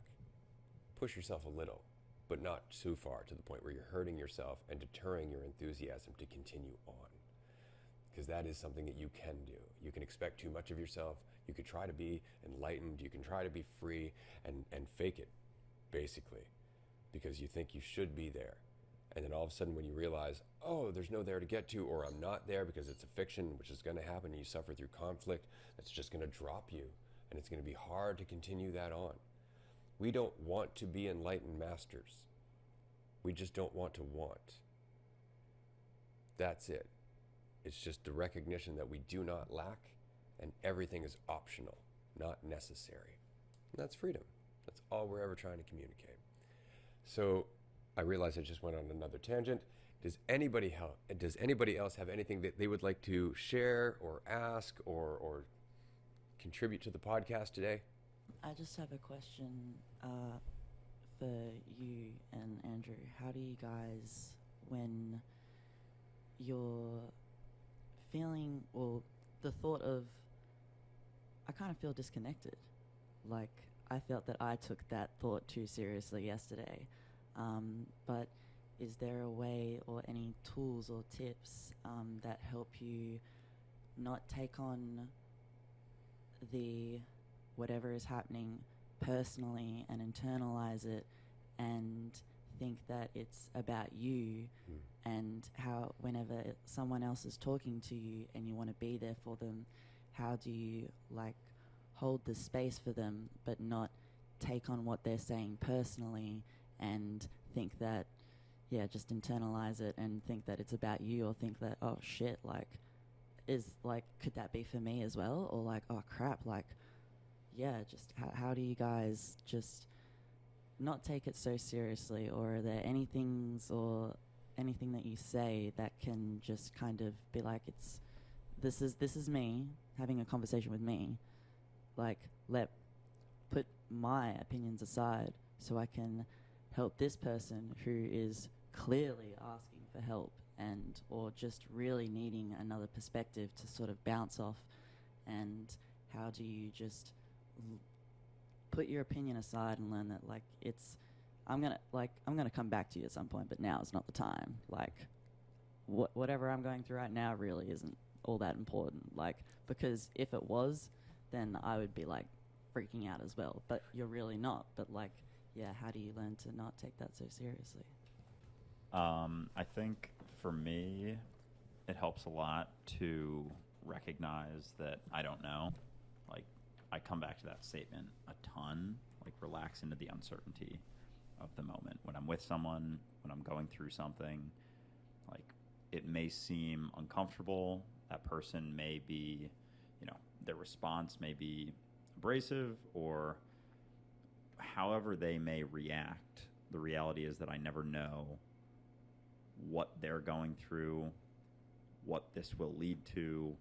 Push yourself a little, but not too far to the point where you're hurting yourself and deterring your enthusiasm to continue on. Because that is something that you can do. You can expect too much of yourself. You could try to be enlightened. You can try to be free and fake it, basically, because you think you should be there. And then all of a sudden when you realize, oh, there's no there to get to, or I'm not there because it's a fiction, which is going to happen, and you suffer through conflict, that's just going to drop you. And it's going to be hard to continue that on. We don't want to be enlightened masters. We just don't want to want. That's it. It's just the recognition that we do not lack, and everything is optional, not necessary. And that's freedom. That's all we're ever trying to communicate. So I realize I just went on another tangent. Does anybody else have anything that they would like to share or ask or contribute to the podcast today? I just have a question for you and Andrew. How do you guys, when you're feeling, or the thought of, I kind of feel disconnected, like I felt that I took that thought too seriously yesterday, but is there a way or any tools or tips that help you not take on the whatever is happening personally and internalize it and think that it's about you, and how whenever someone else is talking to you and you want to be there for them, how do you like hold the space for them but not take on what they're saying personally and think that, just internalize it and think that it's about you, or think that, oh shit, like, could that be for me as well? Or like, oh crap, like, just how do you guys just not take it so seriously? Or are there anything that you say that can just kind of be like, this is me having a conversation with me, like, put my opinions aside so I can help this person who is clearly asking for help, and or just really needing another perspective to sort of bounce off. And how do you just put your opinion aside and learn that, like, I'm gonna come back to you at some point, but now is not the time. Like, whatever I'm going through right now really isn't all that important. Like, because if it was, then I would be like freaking out as well. But you're really not. But like, how do you learn to not take that so seriously? I think for me, it helps a lot to recognize that I don't know. Like, I come back to that statement a ton, like, relax into the uncertainty of the moment. When I'm with someone, when I'm going through something, like, it may seem uncomfortable. That person may be, their response may be abrasive, or however they may react. The reality is that I never know what they're going through, what this will lead to,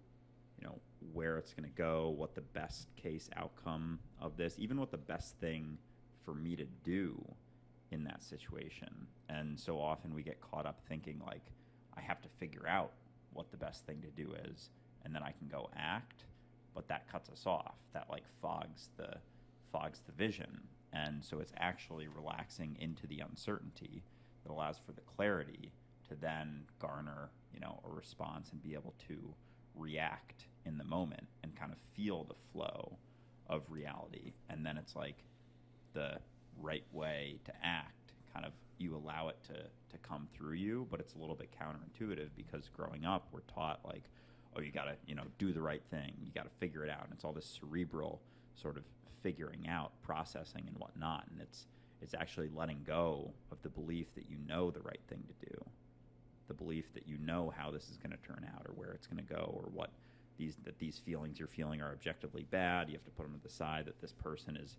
where it's going to go, what the best case outcome of this, even what the best thing for me to do in that situation. And so often we get caught up thinking, like, I have to figure out what the best thing to do is, and then I can go act. But that cuts us off. That, like, fogs the vision. And so it's actually relaxing into the uncertainty that allows for the clarity to then garner, a response and be able to react in the moment and kind of feel the flow of reality. And then it's like the right way to act, kind of, you allow it to come through you, but it's a little bit counterintuitive because growing up we're taught, like, oh, you gotta, do the right thing, you gotta figure it out, and it's all this cerebral sort of figuring out, processing and whatnot, and it's actually letting go of the belief that you know the right thing to do, the belief that you know how this is going to turn out, or where it's going to go, or what these feelings you're feeling are objectively bad. You have to put them to the side, that this person is,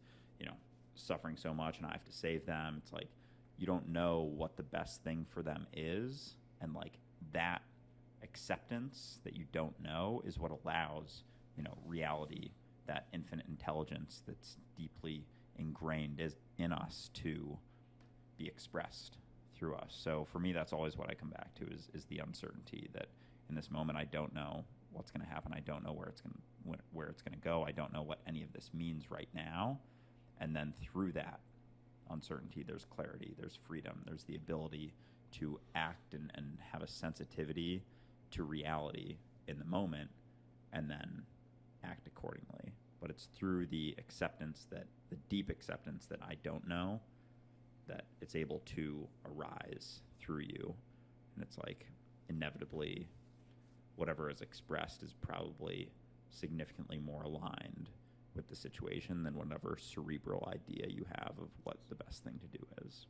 suffering so much and I have to save them. It's like, you don't know what the best thing for them is, and like that acceptance that you don't know is what allows, reality, that infinite intelligence that's deeply ingrained in us, to be expressed through us. So for me, that's always what I come back to is the uncertainty that in this moment I don't know what's going to happen. I don't know where it's going to go. I don't know what any of this means right now. And then through that uncertainty, there's clarity, there's freedom, there's the ability to act and have a sensitivity to reality in the moment and then act accordingly. But it's through the deep acceptance that I don't know, that it's able to arise through you. And it's like inevitably whatever is expressed is probably significantly more aligned with the situation than whatever cerebral idea you have of what the best thing to do is.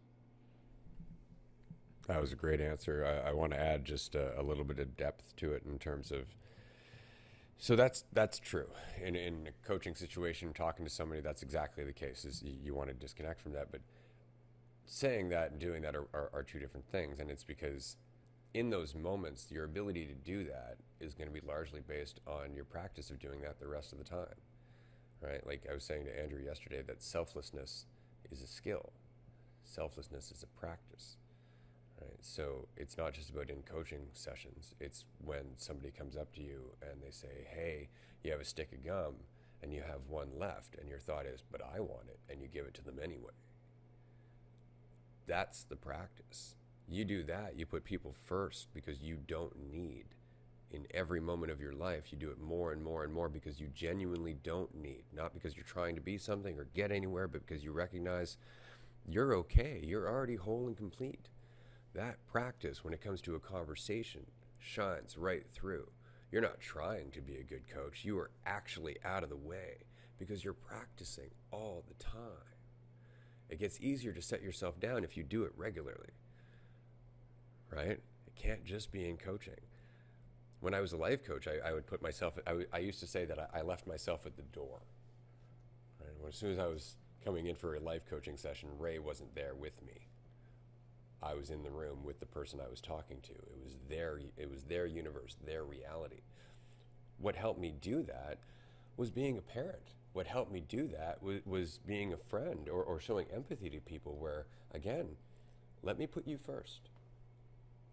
That was a great answer. I want to add just a little bit of depth to it in terms of, so that's true. In a coaching situation, talking to somebody, that's exactly the case. Is you want to disconnect from that, but saying that and doing that are two different things. And it's because in those moments, your ability to do that is going to be largely based on your practice of doing that the rest of the time, right? Like I was saying to Andrew yesterday, that selflessness is a skill. Selflessness is a practice. Right. So it's not just about in coaching sessions. It's when somebody comes up to you and they say, hey, you have a stick of gum and you have one left, and your thought is, but I want it, and you give it to them anyway. That's the practice. You do that, you put people first because you don't need. In every moment of your life, you do it more and more and more because you genuinely don't need. Not because you're trying to be something or get anywhere, but because you recognize you're okay. You're already whole and complete. That practice, when it comes to a conversation, shines right through. You're not trying to be a good coach. You are actually out of the way because you're practicing all the time. It gets easier to set yourself down if you do it regularly, right? It can't just be in coaching. When I was a life coach, I would put myself, I used to say that I left myself at the door. Right? As soon as I was coming in for a life coaching session, Ray wasn't there with me. I was in the room with the person I was talking to. It was their universe, their reality. What helped me do that was being a parent. What helped me do that was being a friend or showing empathy to people where, again, let me put you first.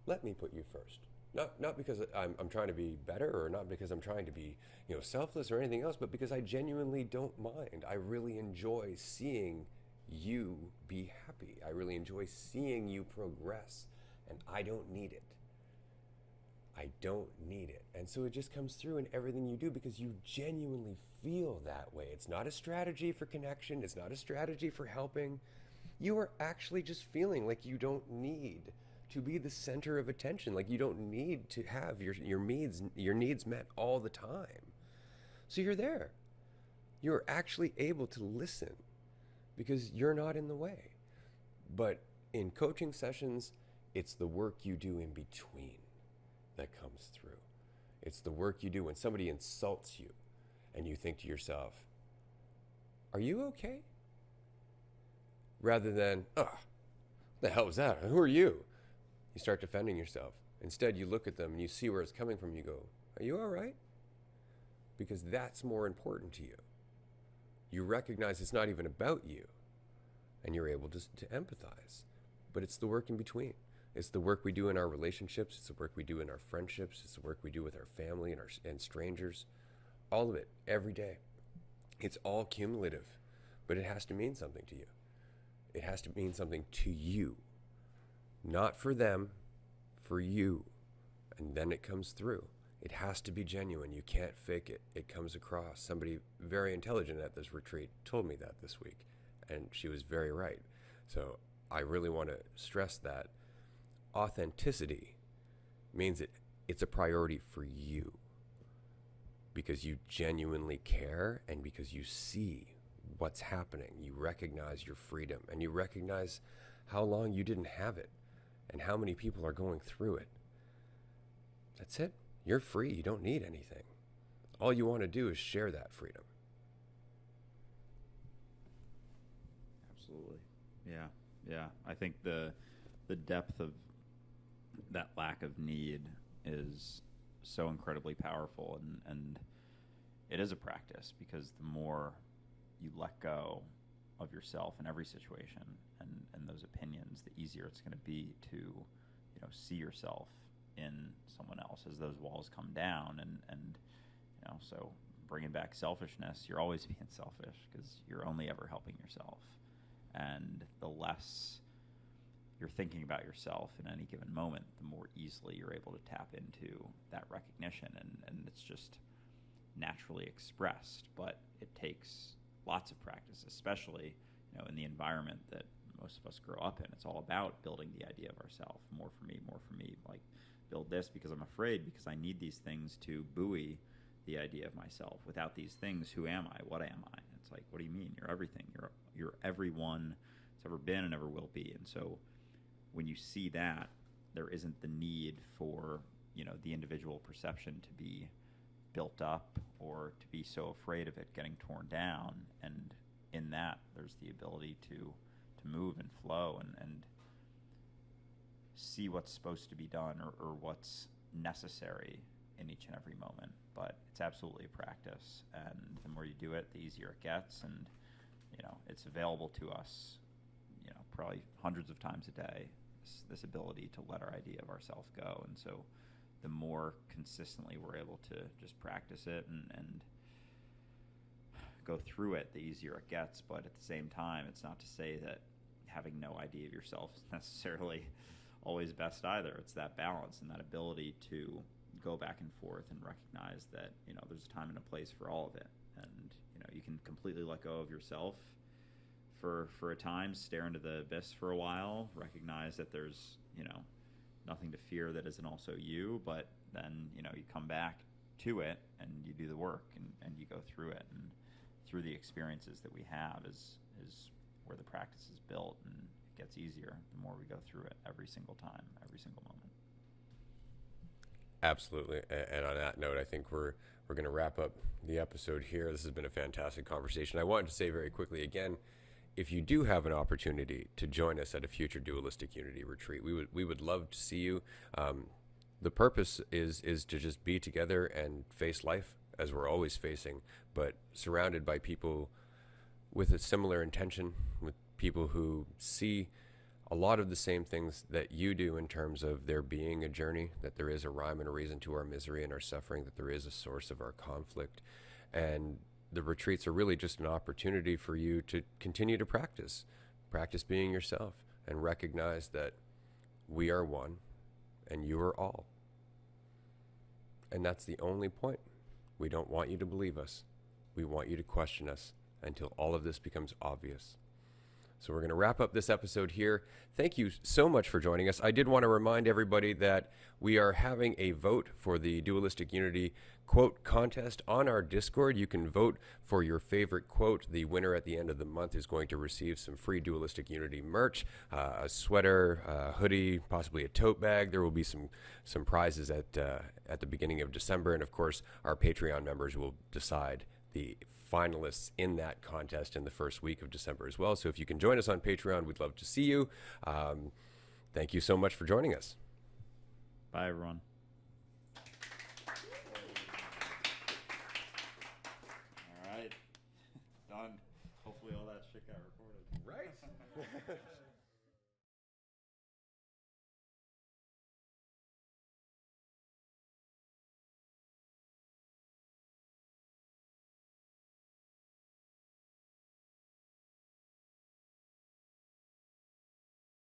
Let me put you first. Not because I'm trying to be better or not because I'm trying to be selfless or anything else, but because I genuinely don't mind. I really enjoy seeing you be happy. I really enjoy seeing you progress, and I don't need it. I don't need it. And so it just comes through in everything you do because you genuinely feel that way. It's not a strategy for connection. It's not a strategy for helping. You are actually just feeling like you don't need to be the center of attention. Like you don't need to have your needs met all the time. So you're there. You're actually able to listen because you're not in the way. But in coaching sessions, it's the work you do in between that comes through. It's the work you do when somebody insults you and you think to yourself, are you okay? Rather than, what the hell was that? Who are you? You start defending yourself. Instead, you look at them and you see where it's coming from. You go, are you all right? Because that's more important to you. You recognize it's not even about you, and you're able to empathize. But it's the work in between. It's the work we do in our relationships. It's the work we do in our friendships. It's the work we do with our family and strangers. All of it, every day. It's all cumulative, but it has to mean something to you. It has to mean something to you. Not for them, for you. And then it comes through. It has to be genuine. You can't fake it. It comes across. Somebody very intelligent at this retreat told me that this week, and she was very right. So I really want to stress that authenticity means it's a priority for you because you genuinely care and because you see what's happening. You recognize your freedom and you recognize how long you didn't have it and how many people are going through it. That's it. You're free. You don't need anything. All you want to do is share that freedom. Absolutely. Yeah. I think the depth of that lack of need is so incredibly powerful, and it is a practice because the more you let go of yourself in every situation and those opinions, the easier it's going to be to, see yourself in someone else as those walls come down. And so bringing back selfishness, you're always being selfish because you're only ever helping yourself. And the less you're thinking about yourself in any given moment, the more easily you're able to tap into that recognition. And it's just naturally expressed, but it takes lots of practice, especially in the environment that most of us grow up in. It's all about building the idea of ourself. More for me, like build this because I'm afraid, because I need these things to buoy the idea of myself. Without these things, who am I? What am I? It's like, what do you mean? You're everything. You're everyone that's ever been and ever will be. And so when you see that, there isn't the need for the individual perception to be built up or to be so afraid of it getting torn down. And in that, there's the ability to move and flow and see what's supposed to be done or what's necessary in each and every moment. But it's absolutely a practice, and the more you do it, the easier it gets. And it's available to us probably hundreds of times a day, this ability to let our idea of ourselves go. And so the more consistently we're able to just practice it and go through it, the easier it gets. But at the same time, it's not to say that having no idea of yourself is necessarily always best either. It's that balance and that ability to go back and forth and recognize that there's a time and a place for all of it. And you can completely let go of yourself for a time, stare into the abyss for a while, recognize that there's nothing to fear that isn't also you. But then you come back to it and you do the work and you go through it, and through the experiences that we have is where the practice is built, and it gets easier the more we go through it every single time, every single moment. Absolutely. And on that note, I think we're going to wrap up the episode here. This has been a fantastic conversation. I wanted to say very quickly again, if you do have an opportunity to join us at a future Dualistic Unity retreat, we would love to see you. The purpose is to just be together and face life as we're always facing, but surrounded by people with a similar intention, with people who see a lot of the same things that you do in terms of there being a journey, that there is a rhyme and a reason to our misery and our suffering, that there is a source of our conflict. And the retreats are really just an opportunity for you to continue to practice being yourself, and recognize that we are one and you are all. And that's the only point. We don't want you to believe us. We want you to question us until all of this becomes obvious. So we're going to wrap up this episode here. Thank you so much for joining us. I did want to remind everybody that we are having a vote for the Dualistic Unity quote contest on our Discord. You can vote for your favorite quote. The winner at the end of the month is going to receive some free Dualistic Unity merch, a sweater, a hoodie, possibly a tote bag. There will be some prizes at the beginning of December. And of course, our Patreon members will decide the finalists in that contest in the first week of December as well. So if you can join us on Patreon, we'd love to see you. Thank you so much for joining us. Bye, everyone. All right. Done. Hopefully all that shit got recorded. Right?